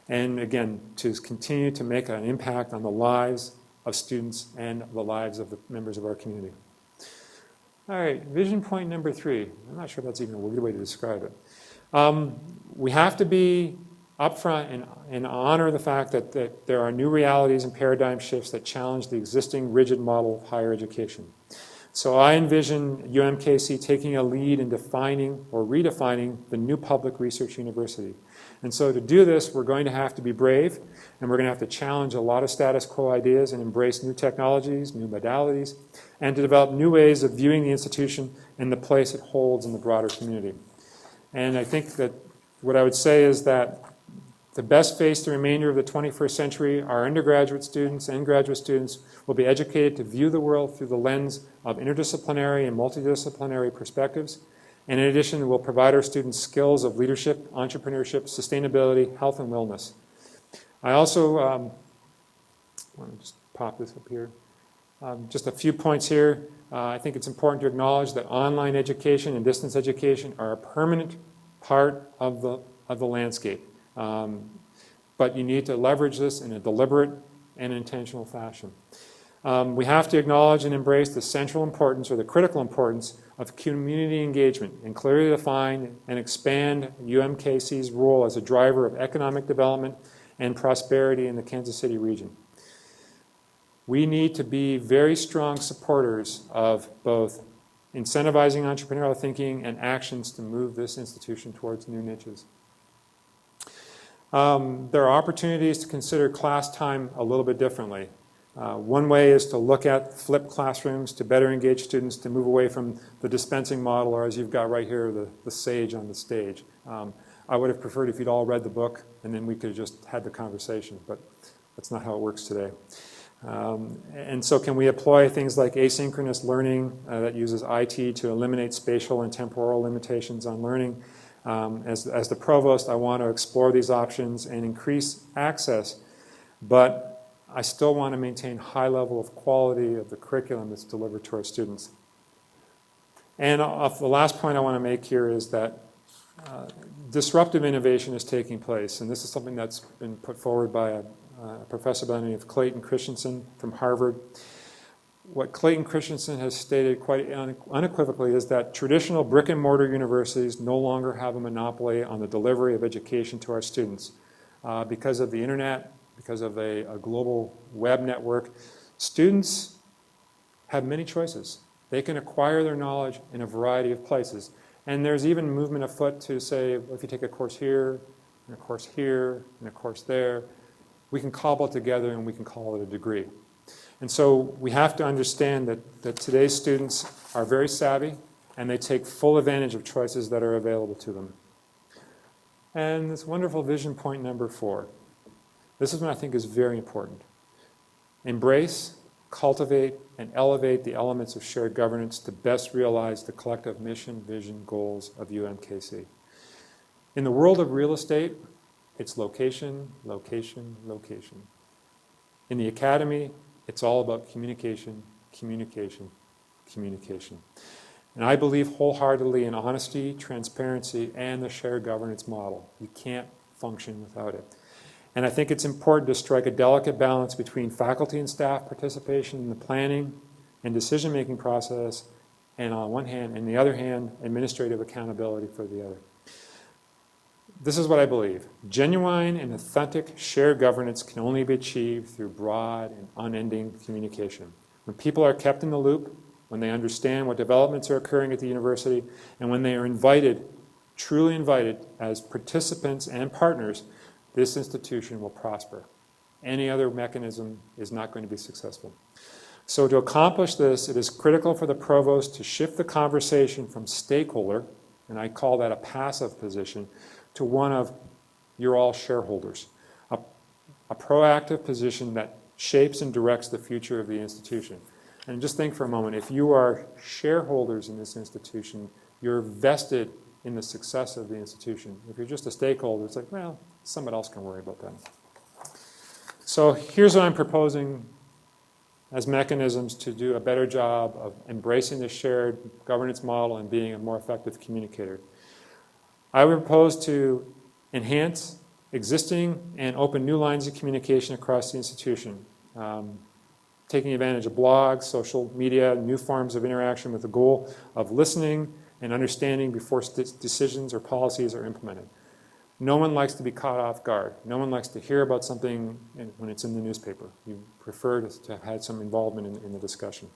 And again, to continue to make an impact on the lives of students and the lives of the members of our community. All right, vision point number 3. I'm not sure that's even a good way to describe it. We have to be upfront and honor the fact that there are new realities and paradigm shifts that challenge the existing rigid model of higher education. So I envision UMKC taking a lead in defining or redefining the new public research university. And so to do this, we're going to have to be brave, and we're going to have to challenge a lot of status quo ideas and embrace new technologies, new modalities, and to develop new ways of viewing the institution and the place it holds in the broader community. And I think that what I would say is that to best face the remainder of the 21st century, our undergraduate students and graduate students will be educated to view the world through the lens of interdisciplinary and multidisciplinary perspectives. And in addition, we'll provide our students skills of leadership, entrepreneurship, sustainability, health, and wellness. I also want to just pop this up here. Just a few points here. I think it's important to acknowledge that online education and distance education are a permanent part of the landscape. But you need to leverage this in a deliberate and intentional fashion. We have to acknowledge and embrace the central importance or the critical importance of community engagement and clearly define and expand UMKC's role as a driver of economic development and prosperity in the Kansas City region. We need to be very strong supporters of both incentivizing entrepreneurial thinking and actions to move this institution towards new niches. There are opportunities to consider class time a little bit differently. One way is to look at flipped classrooms to better engage students to move away from the dispensing model, or as you've got right here, the sage on the stage. I would have preferred if you'd all read the book and then we could have just had the conversation, but that's not how it works today. And so can we employ things like asynchronous learning that uses IT to eliminate spatial and temporal limitations on learning? As the provost, I want to explore these options and increase access, but I still want to maintain high level of quality of the curriculum that's delivered to our students. And the last point I want to make here is that disruptive innovation is taking place, and this is something that's been put forward by a professor by the name of Clayton Christensen from Harvard. What Clayton Christensen has stated quite unequivocally is that traditional brick and mortar universities no longer have a monopoly on the delivery of education to our students. Because of the internet, because of a global web network, students have many choices. They can acquire their knowledge in a variety of places. And there's even movement afoot to say, well, if you take a course here, and a course here, and a course there, we can cobble it together and we can call it a degree. And so we have to understand that today's students are very savvy and they take full advantage of choices that are available to them. And this wonderful vision point number 4. This is what I think is very important. Embrace, cultivate, and elevate the elements of shared governance to best realize the collective mission, vision, goals of UMKC. In the world of real estate, it's location, location, location. In the academy, it's all about communication, communication, communication. And I believe wholeheartedly in honesty, transparency, and the shared governance model. You can't function without it. And I think it's important to strike a delicate balance between faculty and staff participation in the planning and decision-making process, and on one hand, and the other hand, administrative accountability for the other. This is what I believe. Genuine and authentic shared governance can only be achieved through broad and unending communication. When people are kept in the loop, when they understand what developments are occurring at the university, and when they are invited, truly invited, as participants and partners, this institution will prosper. Any other mechanism is not going to be successful. So to accomplish this, it is critical for the provost to shift the conversation from stakeholder, and I call that a passive position, to one of you're all shareholders, a proactive position that shapes and directs the future of the institution. And just think for a moment, if you are shareholders in this institution, you're vested in the success of the institution. If you're just a stakeholder, it's like, well, someone else can worry about that. So here's what I'm proposing as mechanisms to do a better job of embracing the shared governance model and being a more effective communicator. I would propose to enhance existing and open new lines of communication across the institution, taking advantage of blogs, social media, new forms of interaction with the goal of listening and understanding before decisions or policies are implemented. No one likes to be caught off guard. No one likes to hear about something when it's in the newspaper. You prefer to have had some involvement in the discussion.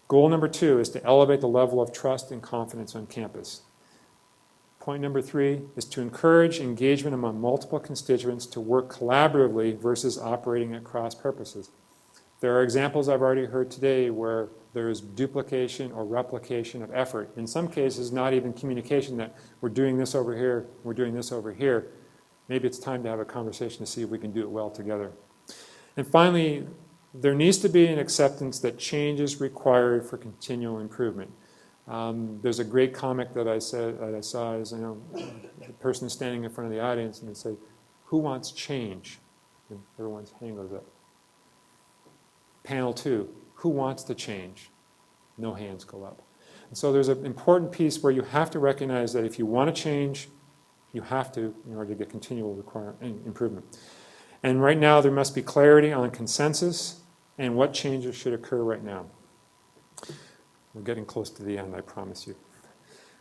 Goal number 2 is to elevate the level of trust and confidence on campus. Point number 3 is to encourage engagement among multiple constituents to work collaboratively versus operating at cross purposes. There are examples I've already heard today where there is duplication or replication of effort. In some cases, not even communication that we're doing this over here, we're doing this over here. Maybe it's time to have a conversation to see if we can do it well together. And finally, there needs to be an acceptance that change is required for continual improvement. There's a great comic that I saw is, the person standing in front of the audience and they say, "Who wants change?" And everyone's hand goes up. Panel 2, who wants to change? No hands go up. And so there's an important piece where you have to recognize that if you want to change, you have to in order to get continual improvement. And right now there must be clarity on consensus and what changes should occur right now. We're getting close to the end, I promise you.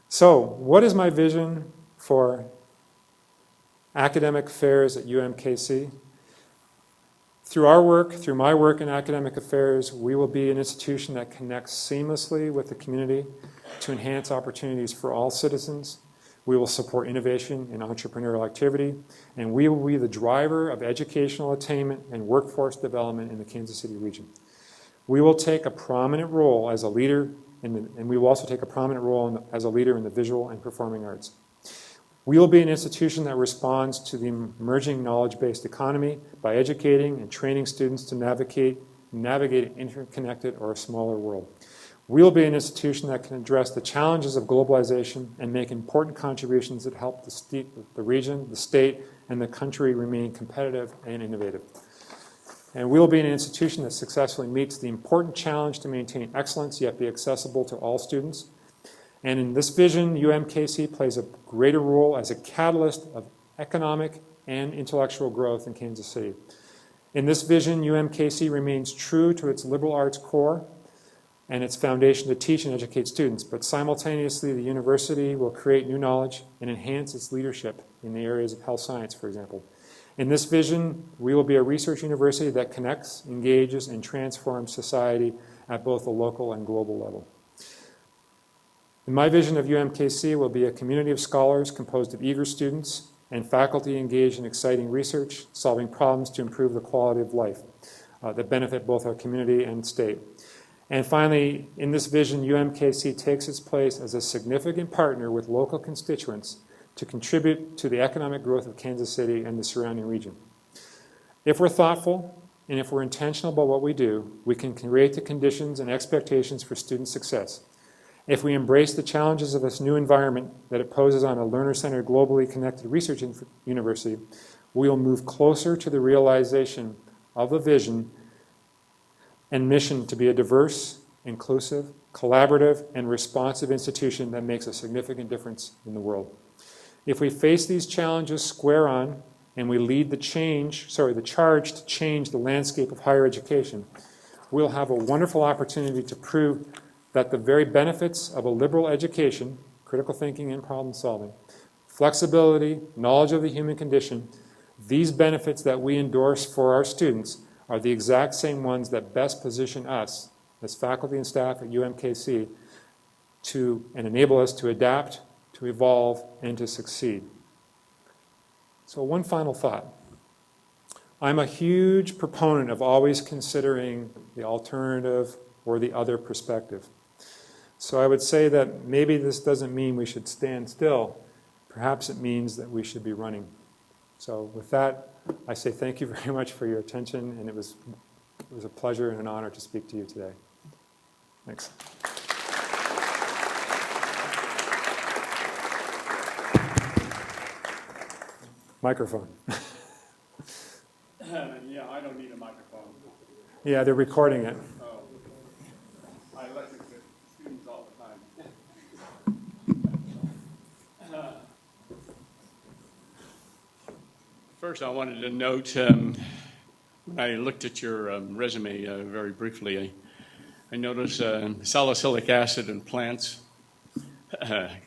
So, what is my vision for academic affairs at UMKC? Through my work in academic affairs, we will be an institution that connects seamlessly with the community to enhance opportunities for all citizens. We will support innovation and entrepreneurial activity, and we will be the driver of educational attainment and workforce development in the Kansas City region. We will take a prominent role as a leader, and we will also take a prominent role as a leader in the visual and performing arts. We will be an institution that responds to the emerging knowledge-based economy by educating and training students to navigate an interconnected or a smaller world. We will be an institution that can address the challenges of globalization and make important contributions that help the region, the state, and the country remain competitive and innovative. And we will be an institution that successfully meets the important challenge to maintain excellence yet be accessible to all students. And in this vision, UMKC plays a greater role as a catalyst of economic and intellectual growth in Kansas City. In this vision, UMKC remains true to its liberal arts core and its foundation to teach and educate students, but simultaneously the university will create new knowledge and enhance its leadership in the areas of health science, for example. In this vision, we will be a research university that connects, engages, and transforms society at both the local and global level. In my vision of UMKC will be a community of scholars composed of eager students and faculty engaged in exciting research, solving problems to improve the quality of life that benefit both our community and state. And finally, in this vision, UMKC takes its place as a significant partner with local constituents to contribute to the economic growth of Kansas City and the surrounding region. If we're thoughtful and if we're intentional about what we do, we can create the conditions and expectations for student success. If we embrace the challenges of this new environment that it poses on a learner-centered, globally connected research university, we will move closer to the realization of the vision and mission to be a diverse, inclusive, collaborative, and responsive institution that makes a significant difference in the world. If we face these challenges square on and we lead the charge to change the landscape of higher education, we'll have a wonderful opportunity to prove that the very benefits of a liberal education, critical thinking and problem solving, flexibility, knowledge of the human condition, these benefits that we endorse for our students are the exact same ones that best position us as faculty and staff at UMKC and enable us to adapt, to evolve, and to succeed. So one final thought. I'm a huge proponent of always considering the alternative or the other perspective. So I would say that maybe this doesn't mean we should stand still. Perhaps it means that we should be running. So with that, I say thank you very much for your attention, and it was a pleasure and an honor to speak to you today. Thanks. Microphone. Yeah, I don't need a microphone. Yeah, they're recording it. Oh, I lecture to students all the time. First, I wanted to note, when I looked at your resume very briefly, I noticed salicylic acid in plants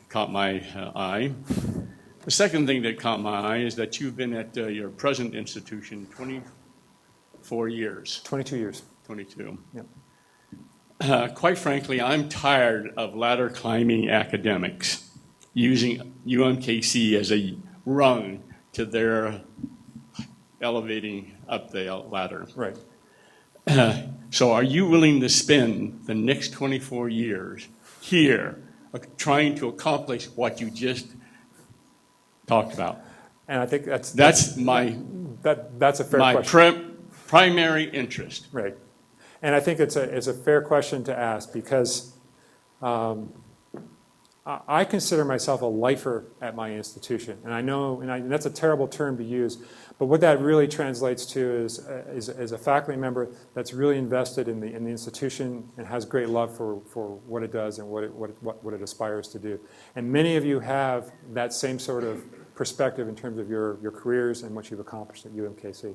caught my eye. The second thing that caught my eye is that you've been at your present institution 24 years. 22 years. 22. Yep. Quite frankly, I'm tired of ladder climbing academics using UMKC as a rung to their elevating up the ladder. Right. So are you willing to spend the next 24 years here trying to accomplish what you just talked about? And I think that's my a fair my question. primary interest. Right. And I think it's a fair question to ask because I consider myself a lifer at my institution. And I know, and that's a terrible term to use, but what that really translates to is a faculty member that's really invested in the institution and has great love for what it does and what it aspires to do. And many of you have that same sort of perspective in terms of your careers and what you've accomplished at UMKC.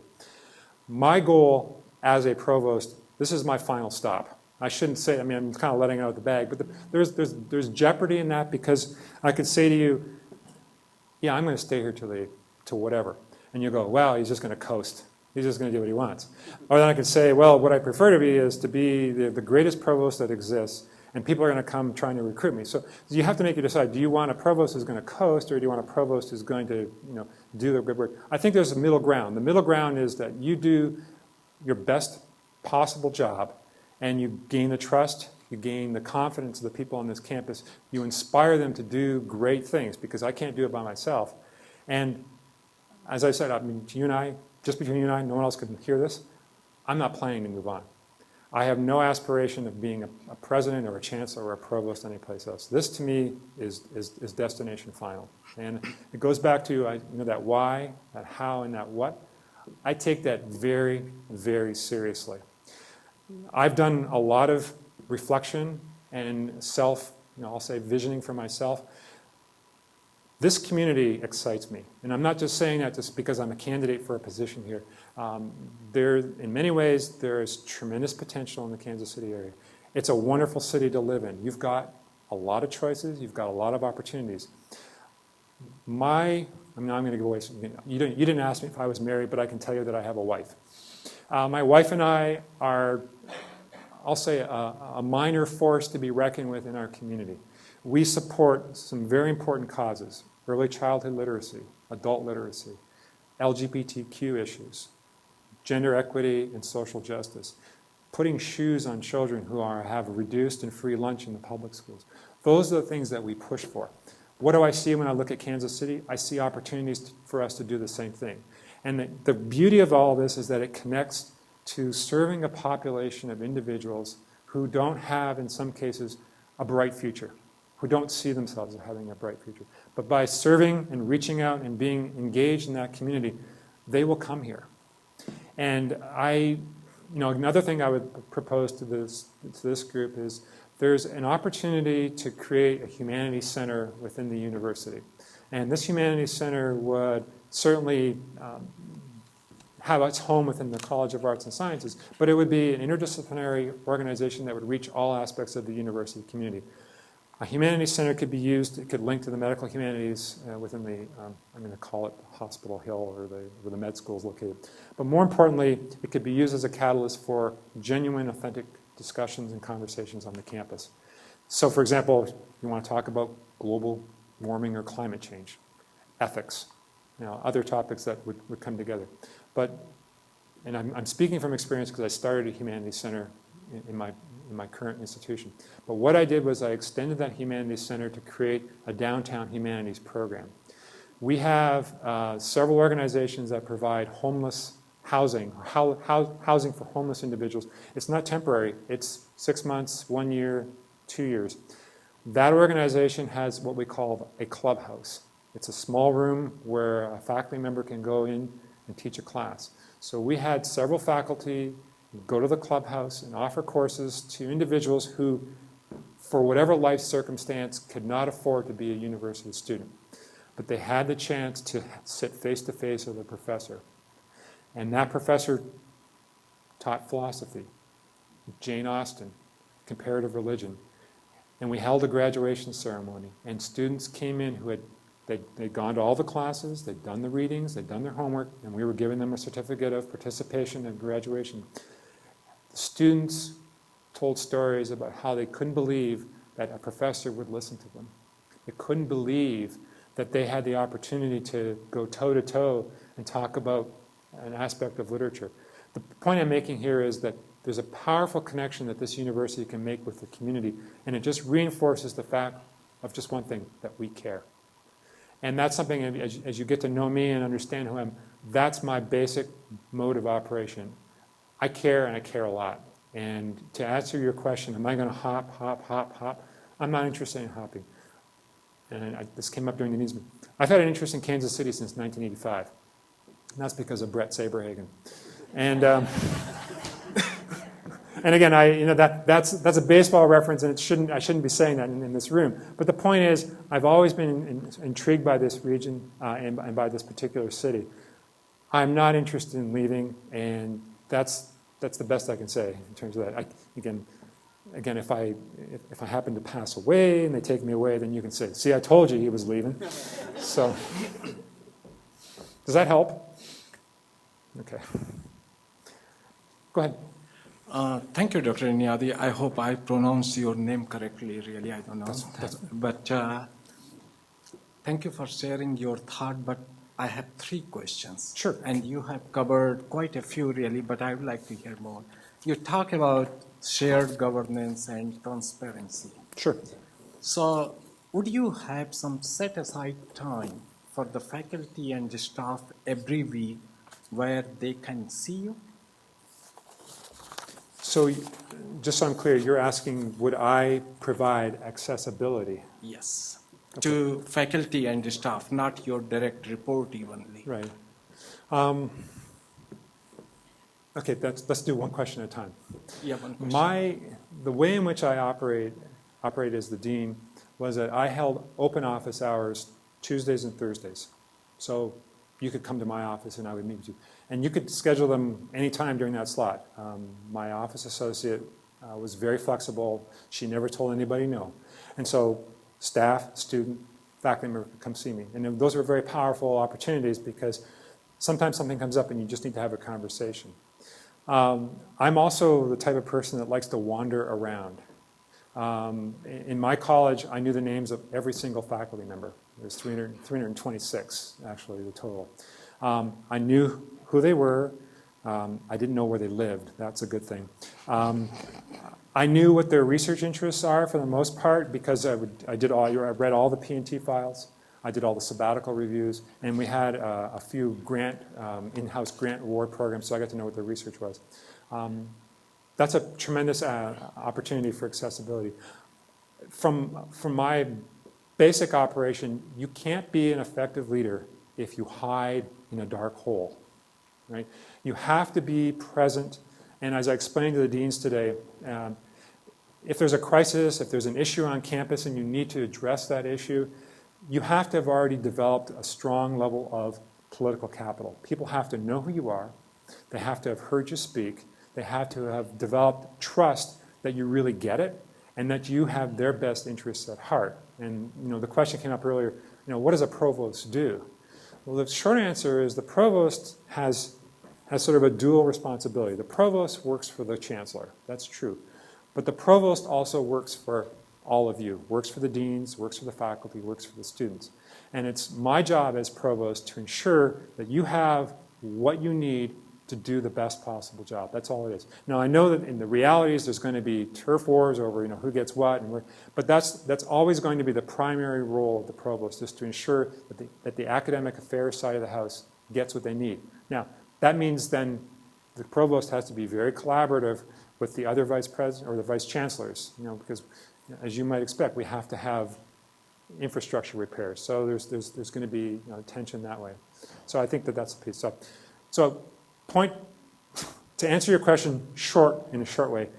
My goal as a provost, this is my final stop. I shouldn't say, I mean, I'm kind of letting out of the bag, but there's jeopardy in that because I could say to you, yeah, I'm going to stay here till whatever. And you go, well, he's just going to coast. He's just going to do what he wants. Or then I could say, well, what I prefer to be is to be the greatest provost that exists, and people are going to come trying to recruit me. So you have to make you decide, do you want a provost who's going to coast, or do you want a provost who's going to do the good work? I think there's a middle ground. The middle ground is that you do your best possible job, and you gain the trust, you gain the confidence of the people on this campus, you inspire them to do great things, because I can't do it by myself. And as I said, I mean, to you and I, just between you and I, no one else can hear this, I'm not planning to move on. I have no aspiration of being a president or a chancellor or a provost anyplace else. This, to me, is destination final. And it goes back to that why, that how, and that what. I take that very, very seriously. I've done a lot of reflection and I'll say visioning for myself. This community excites me. And I'm not just saying that just because I'm a candidate for a position here. In many ways, there is tremendous potential in the Kansas City area. It's a wonderful city to live in. You've got a lot of choices. You've got a lot of opportunities. I'm going to give away some. You didn't ask me if I was married, but I can tell you that I have a wife. My wife and I are, I'll say, a minor force to be reckoned with in our community. We support some very important causes: early childhood literacy, adult literacy, LGBTQ issues, gender equity and social justice, putting shoes on children who have reduced and free lunch in the public schools. Those are the things that we push for. What do I see when I look at Kansas City? I see opportunities for us to do the same thing. And the beauty of all this is that it connects to serving a population of individuals who don't have, in some cases, a bright future, who don't see themselves as having a bright future. But by serving and reaching out and being engaged in that community, they will come here. And another thing I would propose to this group is there's an opportunity to create a humanities center within the university. And this humanities center would certainly have its home within the College of Arts and Sciences, but it would be an interdisciplinary organization that would reach all aspects of the university community. A humanities center could be used, it could link to the medical humanities within the, I'm going to call it Hospital Hill, or where the med school is located. But more importantly, it could be used as a catalyst for genuine, authentic discussions and conversations on the campus. So, for example, you want to talk about global warming or climate change, ethics, other topics that would come together. And I'm speaking from experience because I started a humanities center in my current institution. But what I did was I extended that humanities center to create a downtown humanities program. We have several organizations that provide homeless housing, housing for homeless individuals. It's not temporary. It's 6 months, 1 year, 2 years. That organization has what we call a clubhouse. It's a small room where a faculty member can go in and teach a class. So we had several faculty go to the clubhouse and offer courses to individuals who, for whatever life circumstance, could not afford to be a university student. But they had the chance to sit face-to-face with a professor. And that professor taught philosophy, Jane Austen, comparative religion. And we held a graduation ceremony, and students came in who they'd gone to all the classes, they'd done the readings, they'd done their homework, and we were giving them a certificate of participation and graduation. The students told stories about how they couldn't believe that a professor would listen to them. They couldn't believe that they had the opportunity to go toe-to-toe and talk about an aspect of literature. The point I'm making here is that there's a powerful connection that this university can make with the community, and it just reinforces the fact of just one thing, that we care. And that's something, as you get to know me and understand who I am, that's my basic mode of operation. I care, and I care a lot. And to answer your question, am I going to hop, hop, hop, hop? I'm not interested in hopping. And this came up during the news meeting. I've had an interest in Kansas City since 1985. And that's because of Brett Saberhagen. And and again, that's a baseball reference, and I shouldn't be saying that in this room. But the point is, I've always been intrigued by this region and by this particular city. I'm not interested in leaving, and that's the best I can say in terms of that. Again, if I happen to pass away and they take me away, then you can say, "See, I told you he was leaving." So, does that help? Okay. Go ahead. Thank you, Dr. Enyedi. I hope I pronounced your name correctly. Really, I don't know. But thank you for sharing your thought. But I have 3 questions. Sure. And you have covered quite a few, really, but I would like to hear more. You talk about shared governance and transparency. Sure. So would you have some set-aside time for the faculty and the staff every week where they can see you? So just so I'm clear, you're asking, would I provide accessibility? Yes. Okay. To faculty and staff, not your direct report evenly. Right. Okay, let's do one question at a time. Yeah, one question. The way in which I operate as the dean was that I held open office hours Tuesdays and Thursdays. So you could come to my office and I would meet with you. And you could schedule them anytime during that slot. My office associate was very flexible. She never told anybody no. And so staff, student, faculty member could come see me. And those were very powerful opportunities because sometimes something comes up and you just need to have a conversation. I'm also the type of person that likes to wander around. In my college, I knew the names of every single faculty member. There's 326, actually, the total. I knew who they were. I didn't know where they lived. That's a good thing. I knew what their research interests are for the most part because I read all the P&T files. I did all the sabbatical reviews, and we had a few in-house grant award programs, so I got to know what their research was. That's a tremendous opportunity for accessibility. From my basic operation, you can't be an effective leader if you hide in a dark hole, right? You have to be present, and as I explained to the deans today, if there's a crisis, if there's an issue on campus and you need to address that issue, you have to have already developed a strong level of political capital. People have to know who you are. They have to have heard you speak. They have to have developed trust that you really get it and that you have their best interests at heart. And the question came up earlier, what does a provost do? Well, the short answer is the provost has sort of a dual responsibility. The provost works for the chancellor. That's true. But the provost also works for all of you, works for the deans, works for the faculty, works for the students. And it's my job as provost to ensure that you have what you need to do the best possible job. That's all it is. Now, I know that in the realities there's going to be turf wars over who gets what, but that's always going to be the primary role of the provost, is to ensure that the academic affairs side of the house gets what they need. Now, that means then the provost has to be very collaborative with the other vice president or the vice chancellors, because as you might expect, we have to have infrastructure repairs. So there's going to be tension that way. So I think that's a piece. So point to answer your question in a short way,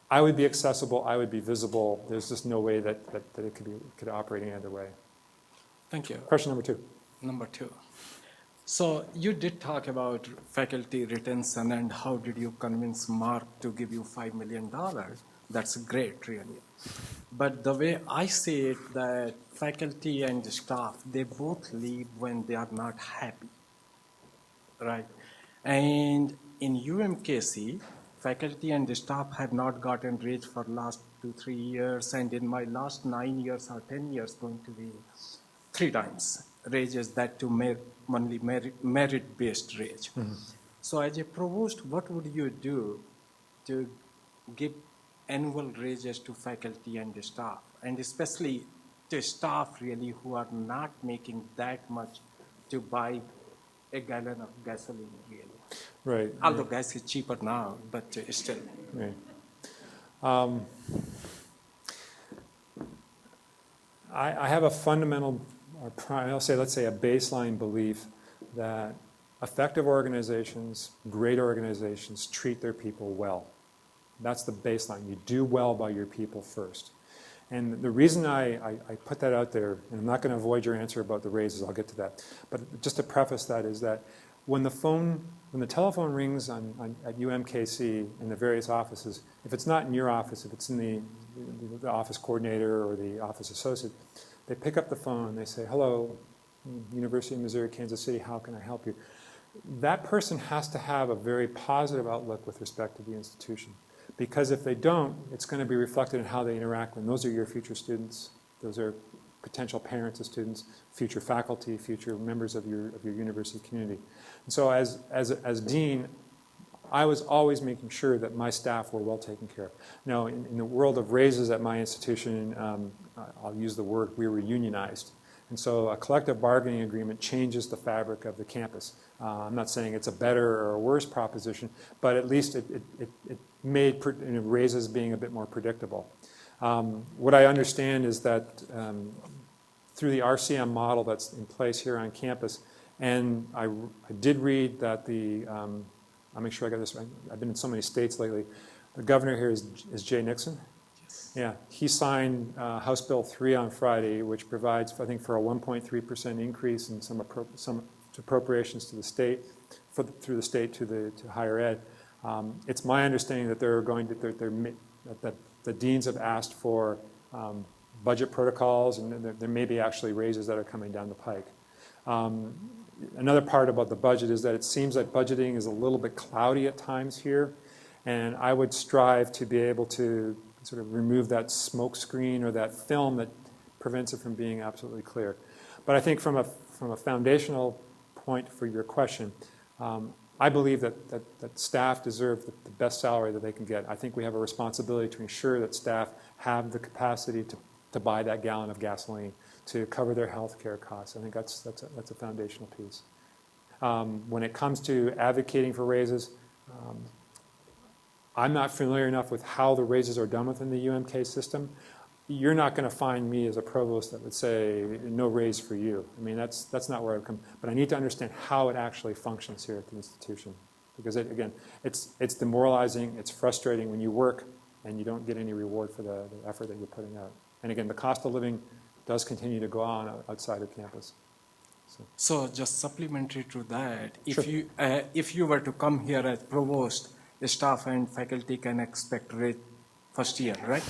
I would be accessible, I would be visible. There's just no way that it could operate any other way. Thank you. Question number 2. Number 2. So you did talk about faculty retention and how did you convince Mark to give you $5 million. That's great, really. But the way I see it, that faculty and staff, they both leave when they are not happy, right? And in UMKC, faculty and staff have not gotten raise for last 2-3 years, and in my last 9 years or 10 years, going to be 3 times raises, that to only merit-based raise. Mm-hmm. So as a provost, what would you do to give annual raises to faculty and staff, and especially to staff really who are not making that much to buy a gallon of gasoline really? Right. Although gas is cheaper now, but still. Right. I have a fundamental, let's say a baseline belief that effective organizations, great organizations, treat their people well. That's the baseline. You do well by your people first. And the reason I put that out there, and I'm not going to avoid your answer about the raises, I'll get to that, but just to preface that is that when the telephone rings at UMKC in the various offices, if it's not in your office, if it's in the office coordinator or the office associate, they pick up the phone and they say, hello, University of Missouri, Kansas City, how can I help you? That person has to have a very positive outlook with respect to the institution. Because if they don't, it's going to be reflected in how they interact when those are your future students. Those are potential parents of students, future faculty, future members of your university community. And so as dean, I was always making sure that my staff were well taken care of. Now, in the world of raises at my institution, I'll use the word, we were unionized. And so a collective bargaining agreement changes the fabric of the campus. I'm not saying it's a better or a worse proposition, but at least it made raises being a bit more predictable. What I understand is that through the RCM model that's in place here on campus, and I did read that I'll make sure I got this right. I've been in so many states lately. The governor here is Jay Nixon. Yes. Yeah, he signed House Bill 3 on Friday, which provides, I think, for a 1.3% increase in some appropriations to the state, through the state to higher ed. It's my understanding that that the deans have asked for budget protocols, and there may be actually raises that are coming down the pike. Another part about the budget is that it seems like budgeting is a little bit cloudy at times here, and I would strive to be able to sort of remove that smoke screen or that film that prevents it from being absolutely clear. But I think from a foundational point for your question, I believe that staff deserve the best salary that they can get. I think we have a responsibility to ensure that staff have the capacity to buy that gallon of gasoline, to cover their health care costs. I think that's a foundational piece. When it comes to advocating for raises, I'm not familiar enough with how the raises are done within the UMK system. You're not going to find me as a provost that would say, no raise for you. I mean, that's not where I've come. But I need to understand how it actually functions here at the institution. Because, again, it's demoralizing, it's frustrating when you work and you don't get any reward for the effort that you're putting out. And again, the cost of living does continue to go on outside of campus. So just supplementary to that, Sure. if you were to come here as provost, the staff and faculty can expect rate first year, right?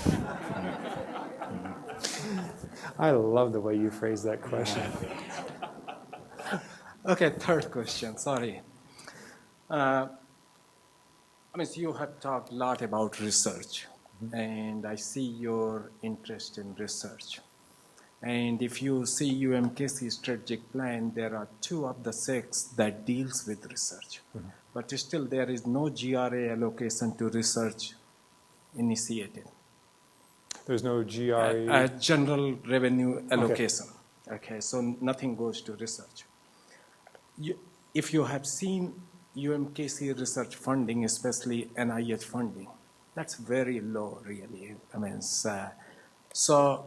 I love the way you phrase that question. Okay, third question, sorry. I mean, you have talked a lot about research, and I see your interest in research. And if you see UMKC strategic plan, there are 2 of the 6 that deals with research. Mm-hmm. But still there is no GRA allocation to research initiative. There's no GRA? General revenue allocation. Okay, so nothing goes to research. If you have seen UMKC research funding, especially NIH funding, that's very low, really. I mean, so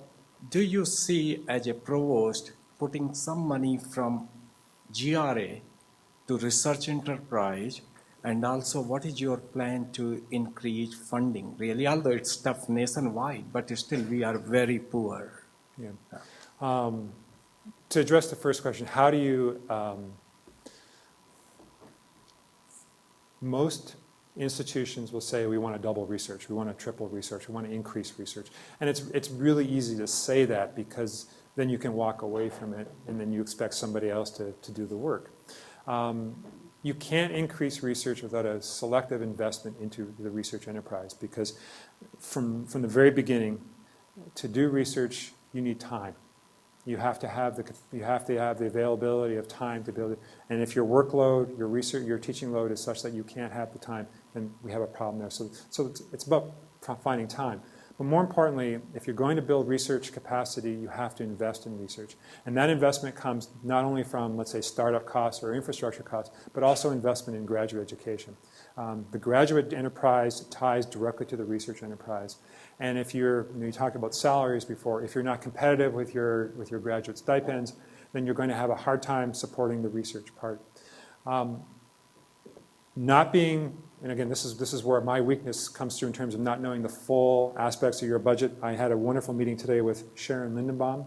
do you see as a provost putting some money from GRA to research enterprise And also, what is your plan to increase funding? Really, although it's tough nationwide, but still we are very poor. Yeah. To address the first question, how do you, most institutions will say we want to double research, we want to triple research, we want to increase research. And it's really easy to say that because then you can walk away from it and then you expect somebody else to do the work. You can't increase research without a selective investment into the research enterprise because from the very beginning, to do research, you need time. You have to have the availability of time to build it. And if your workload, your research, your teaching load is such that you can't have the time, then we have a problem there. So it's about finding time. But more importantly, if you're going to build research capacity, you have to invest in research. And that investment comes not only from, let's say, startup costs or infrastructure costs, but also investment in graduate education. The graduate enterprise ties directly to the research enterprise. And if you talked about salaries before, if you're not competitive with your graduate stipends, then you're going to have a hard time supporting the research part. Not being, and again, this is where my weakness comes through in terms of not knowing the full aspects of your budget. I had a wonderful meeting today with Sharon Lindenbaum,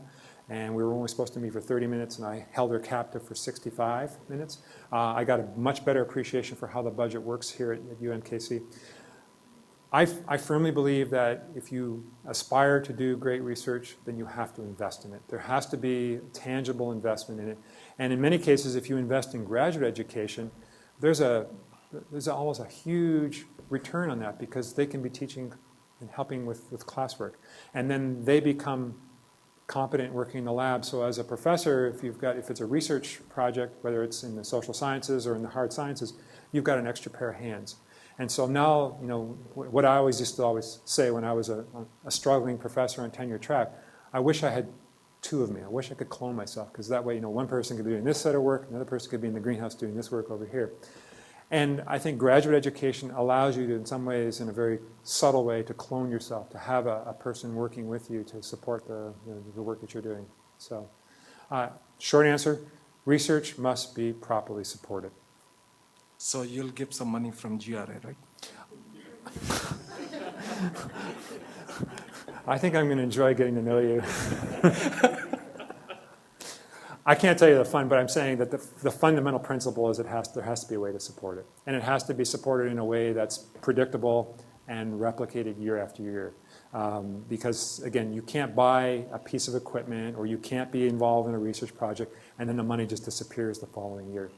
and we were only supposed to meet for 30 minutes, and I held her captive for 65 minutes. I got a much better appreciation for how the budget works here at UMKC. I firmly believe that if you aspire to do great research, then you have to invest in it. There has to be tangible investment in it. And in many cases, if you invest in graduate education, there's almost a huge return on that because they can be teaching and helping with classwork. And then they become competent working in the lab. So as a professor, if it's a research project, whether it's in the social sciences or in the hard sciences, you've got an extra pair of hands. And so now, what I used to say when I was a struggling professor on tenure track, I wish I had two of me. I wish I could clone myself because that way, one person could be doing this set of work, another person could be in the greenhouse doing this work over here. And I think graduate education allows you to, in some ways, in a very subtle way, to clone yourself, to have a person working with you to support the work that you're doing. So, short answer, research must be properly supported. So you'll give some money from GRA, right? I think I'm going to enjoy getting to know you. I can't tell you the fund, but I'm saying that the fundamental principle is there has to be a way to support it. And it has to be supported in a way that's predictable and replicated year after year. Because, again, you can't buy a piece of equipment or you can't be involved in a research project and then the money just disappears the following year.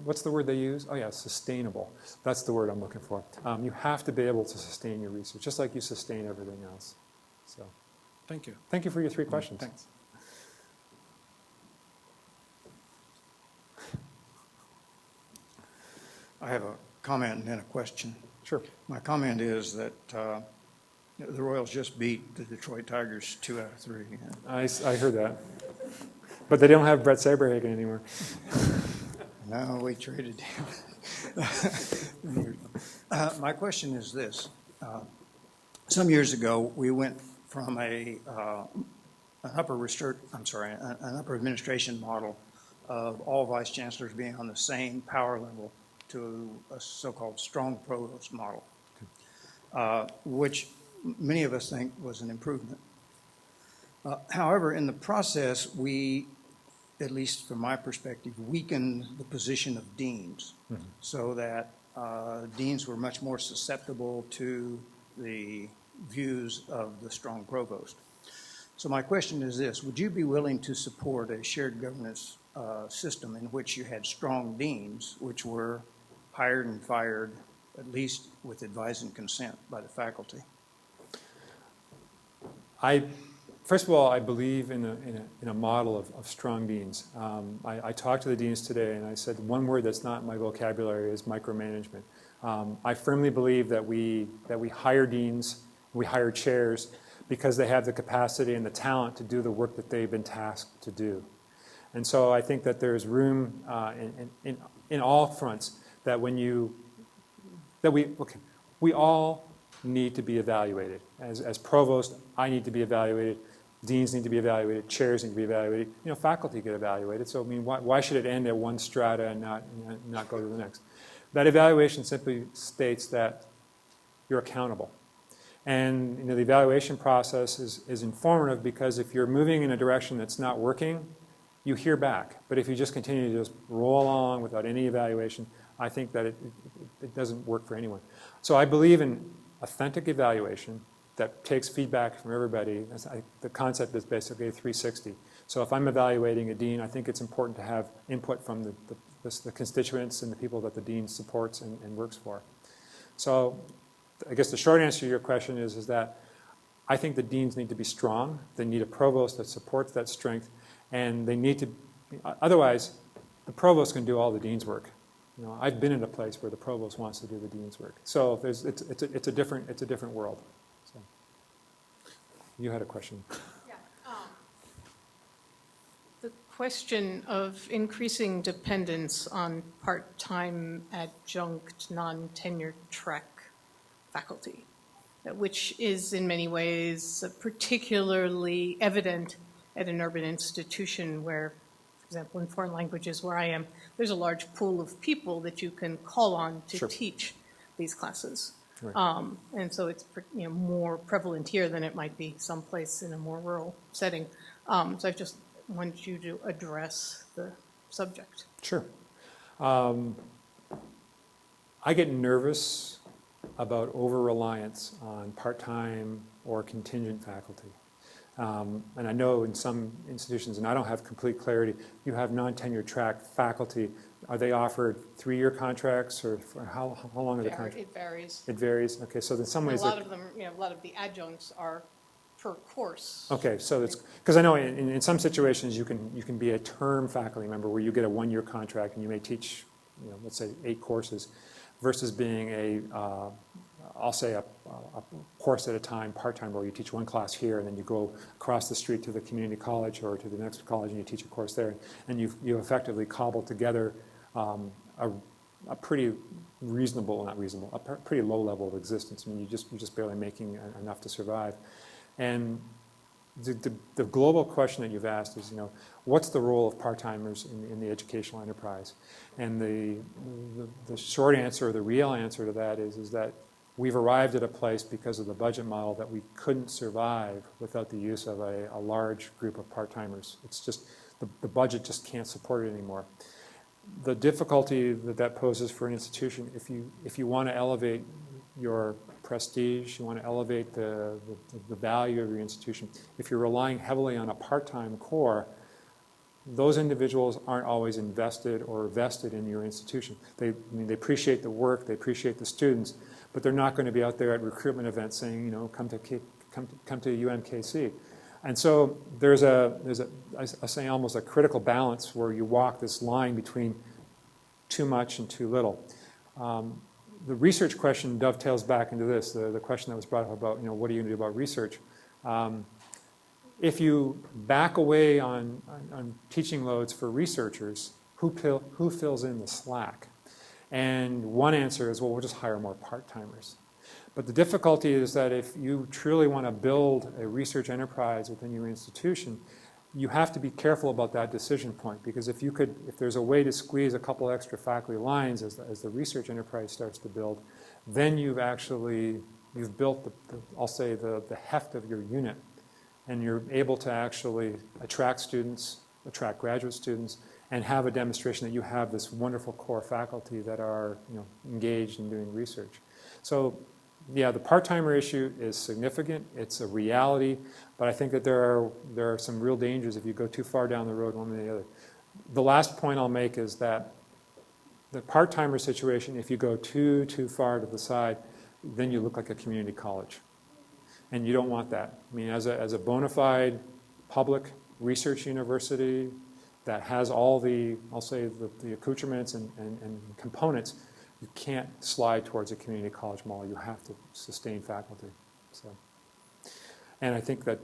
What's the word they use? Oh, yeah, sustainable. That's the word I'm looking for. You have to be able to sustain your research, just like you sustain everything else. So, Thank you. thank you for your 3 questions. Thanks. I have a comment and then a question. Sure. My comment is that the Royals just beat the Detroit Tigers 2 out of 3. I heard that. But they don't have Brett Saberhagen anymore. No, we traded him. My question is this. Some years ago, we went from an upper administration model of all vice chancellors being on the same power level to a so-called strong provost model, which many of us think was an improvement. However, in the process, we, at least from my perspective, weakened the position of deans, so that deans were much more susceptible to the views of the strong provost. So my question is this: would you be willing to support a shared governance system in which you had strong deans, which were hired and fired, at least with advice and consent by the faculty? First of all, I believe in a model of strong deans. I talked to the deans today, and I said one word that's not in my vocabulary is micromanagement. I firmly believe that we hire deans, we hire chairs, because they have the capacity and the talent to do the work that they've been tasked to do. And so I think that there's room in all fronts that we all need to be evaluated. As provost, I need to be evaluated. deans need to be evaluated, chairs need to be evaluated, faculty get evaluated. So, I mean, why should it end at one strata and not go to the next? That evaluation simply states that you're accountable. And the evaluation process is informative because if you're moving in a direction that's not working, you hear back. But if you just continue to just roll along without any evaluation, I think that it doesn't work for anyone. So I believe in authentic evaluation that takes feedback from everybody. The concept is basically a 360. So if I'm evaluating a dean, I think it's important to have input from the constituents and the people that the dean supports and works for. So I guess the short answer to your question is that I think the deans need to be strong. They need a provost that supports that strength, and they need to. Otherwise, the provost can do all the dean's work. I've been in a place where the provost wants to do the dean's work. So it's a different world. So, you had a question. Yeah. The question of increasing dependence on part-time adjunct, non-tenured track faculty, which is in many ways particularly evident at an urban institution where, for example, in foreign languages where I am, there's a large pool of people that you can call on to Sure. teach these classes. Right. And so it's more prevalent here than it might be someplace in a more rural setting. So I just wanted you to address the subject. Sure. I get nervous about over-reliance on part-time or contingent faculty. And I know in some institutions, and I don't have complete clarity, you have non-tenured track faculty. Are they offered 3-year contracts, or for how long are the contracts? It varies. It varies. Okay, so in some ways, A lot of them, a lot of the adjuncts are per course. okay, so it's because I know in some situations you can be a term faculty member where you get a 1-year contract and you may teach, let's say 8 courses, versus being I'll say a course at a time, part-time, where you teach 1 class here and then you go across the street to the community college or to the next college and you teach a course there, and you effectively cobble together a pretty reasonable, not reasonable, a pretty low level of existence. I mean, you're just barely making enough to survive. And the global question that you've asked is, what's the role of part-timers in the educational enterprise? And the short answer, or the real answer to that is that we've arrived at a place because of the budget model that we couldn't survive without the use of a large group of part-timers. It's just, the budget just can't support it anymore. The difficulty that poses for an institution, if you want to elevate your prestige, you want to elevate the value of your institution, if you're relying heavily on a part-time core, those individuals aren't always invested or vested in your institution. They appreciate the work, they appreciate the students, but they're not going to be out there at recruitment events saying, come to UMKC. And so there's I say almost a critical balance where you walk this line between too much and too little. The research question dovetails back into this, the question that was brought up about, what are you going to do about research? If you back away on teaching loads for researchers, who fills in the slack? And one answer is, well, we'll just hire more part-timers. But the difficulty is that if you truly want to build a research enterprise within your institution, you have to be careful about that decision point, because if there's a way to squeeze a couple extra faculty lines as the research enterprise starts to build, then you've built I'll say the heft of your unit, and you're able to actually attract students, attract graduate students, and have a demonstration that you have this wonderful core faculty that are engaged in doing research. So yeah, the part-timer issue is significant. It's a reality, but I think that there are some real dangers if you go too far down the road one way or the other. The last point I'll make is that the part-timer situation, if you go too far to the side, then you look like a community college. And you don't want that. I mean, as a bona fide public research university that has all I'll say, the accoutrements and components, you can't slide towards a community college model. You have to sustain faculty. So, and I think that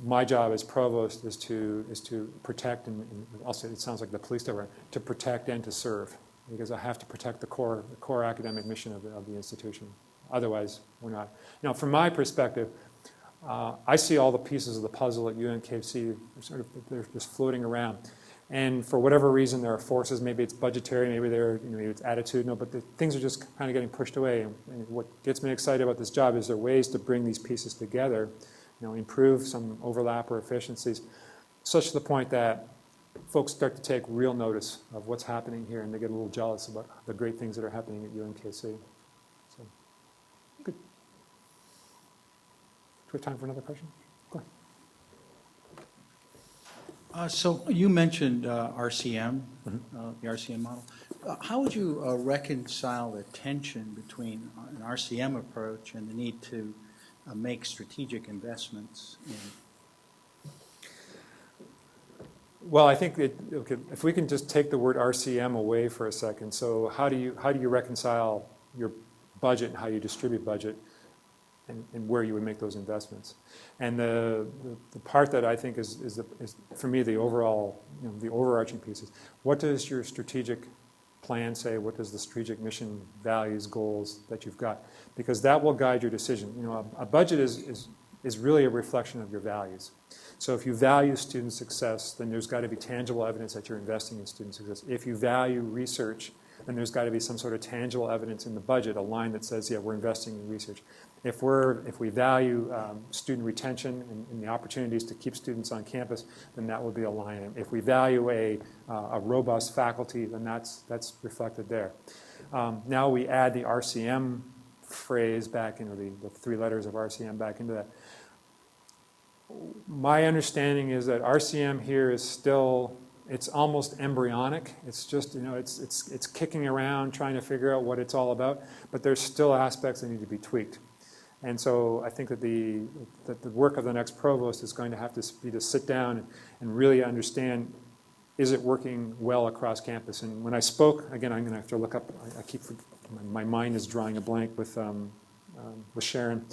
my job as provost is to protect, and also it sounds like the police department, to protect and to serve, because I have to protect the core academic mission of the institution. Otherwise, we're not. Now, from my perspective, I see all the pieces of the puzzle at UNKC, they're just floating around. And for whatever reason, there are forces, maybe it's budgetary, maybe maybe it's attitudinal, but things are just kind of getting pushed away. And what gets me excited about this job is there are ways to bring these pieces together, improve some overlap or efficiencies, such to the point that folks start to take real notice of what's happening here, and they get a little jealous about the great things that are happening at UNKC. So, good. Do we have time for another question? Go ahead. So you mentioned RCM, the RCM model. How would you reconcile the tension between an RCM approach and the need to make strategic investments in? Well, I think if we can just take the word RCM away for a second. So how do you reconcile your budget and how you distribute budget and where you would make those investments? And the part that I think is for me the overall, the overarching piece is, what does your strategic plan say? What does the strategic mission, values, goals that you've got? Because that will guide your decision. A budget is really a reflection of your values. So if you value student success, then there's got to be tangible evidence that you're investing in student success. If you value research, then there's got to be some sort of tangible evidence in the budget, a line that says, yeah, we're investing in research. If we value student retention and the opportunities to keep students on campus, then that will be a line. If we value a robust faculty, then that's reflected there. Now we add the RCM phrase back into the three letters of RCM back into that. My understanding is that RCM here is still, it's almost embryonic. It's just, it's kicking around trying to figure out what it's all about, but there's still aspects that need to be tweaked. And so I think that the work of the next provost is going to have to be to sit down and really understand, is it working well across campus? And when I spoke, again, I'm going to have to look up, my mind is drawing a blank with Sharon.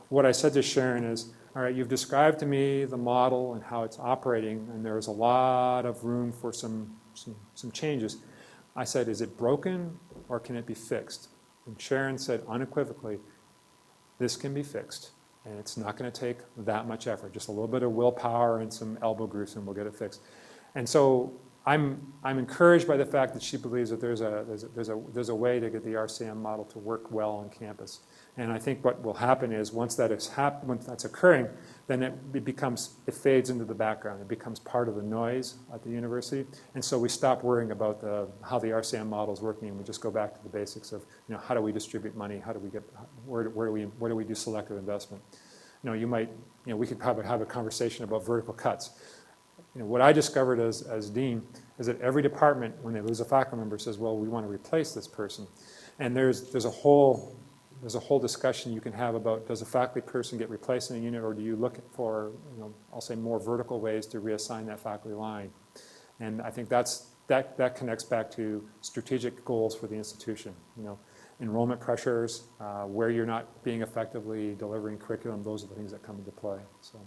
What I said to Sharon is, all right, you've described to me the model and how it's operating, and there's a lot of room for some changes. I said, is it broken or can it be fixed? And Sharon said unequivocally, this can be fixed, and it's not going to take that much effort, just a little bit of willpower and some elbow grease, and we'll get it fixed. And so I'm encouraged by the fact that she believes that there's a way to get the RCM model to work well on campus. And I think what will happen is once that's occurring, then it fades into the background. It becomes part of the noise at the university, and so we stop worrying about how the RCM model is working, and we just go back to the basics of how do we distribute money, how do we get where do we do selective investment. We could probably have a conversation about vertical cuts. What I discovered as dean is that every department, when they lose a faculty member, says, well, we want to replace this person. And there's a whole discussion you can have about, does a faculty person get replaced in a unit, or do you look for, I'll say more vertical ways to reassign that faculty line? And I think that connects back to strategic goals for the institution. Enrollment pressures, where you're not being effectively delivering curriculum, those are the things that come into play. So.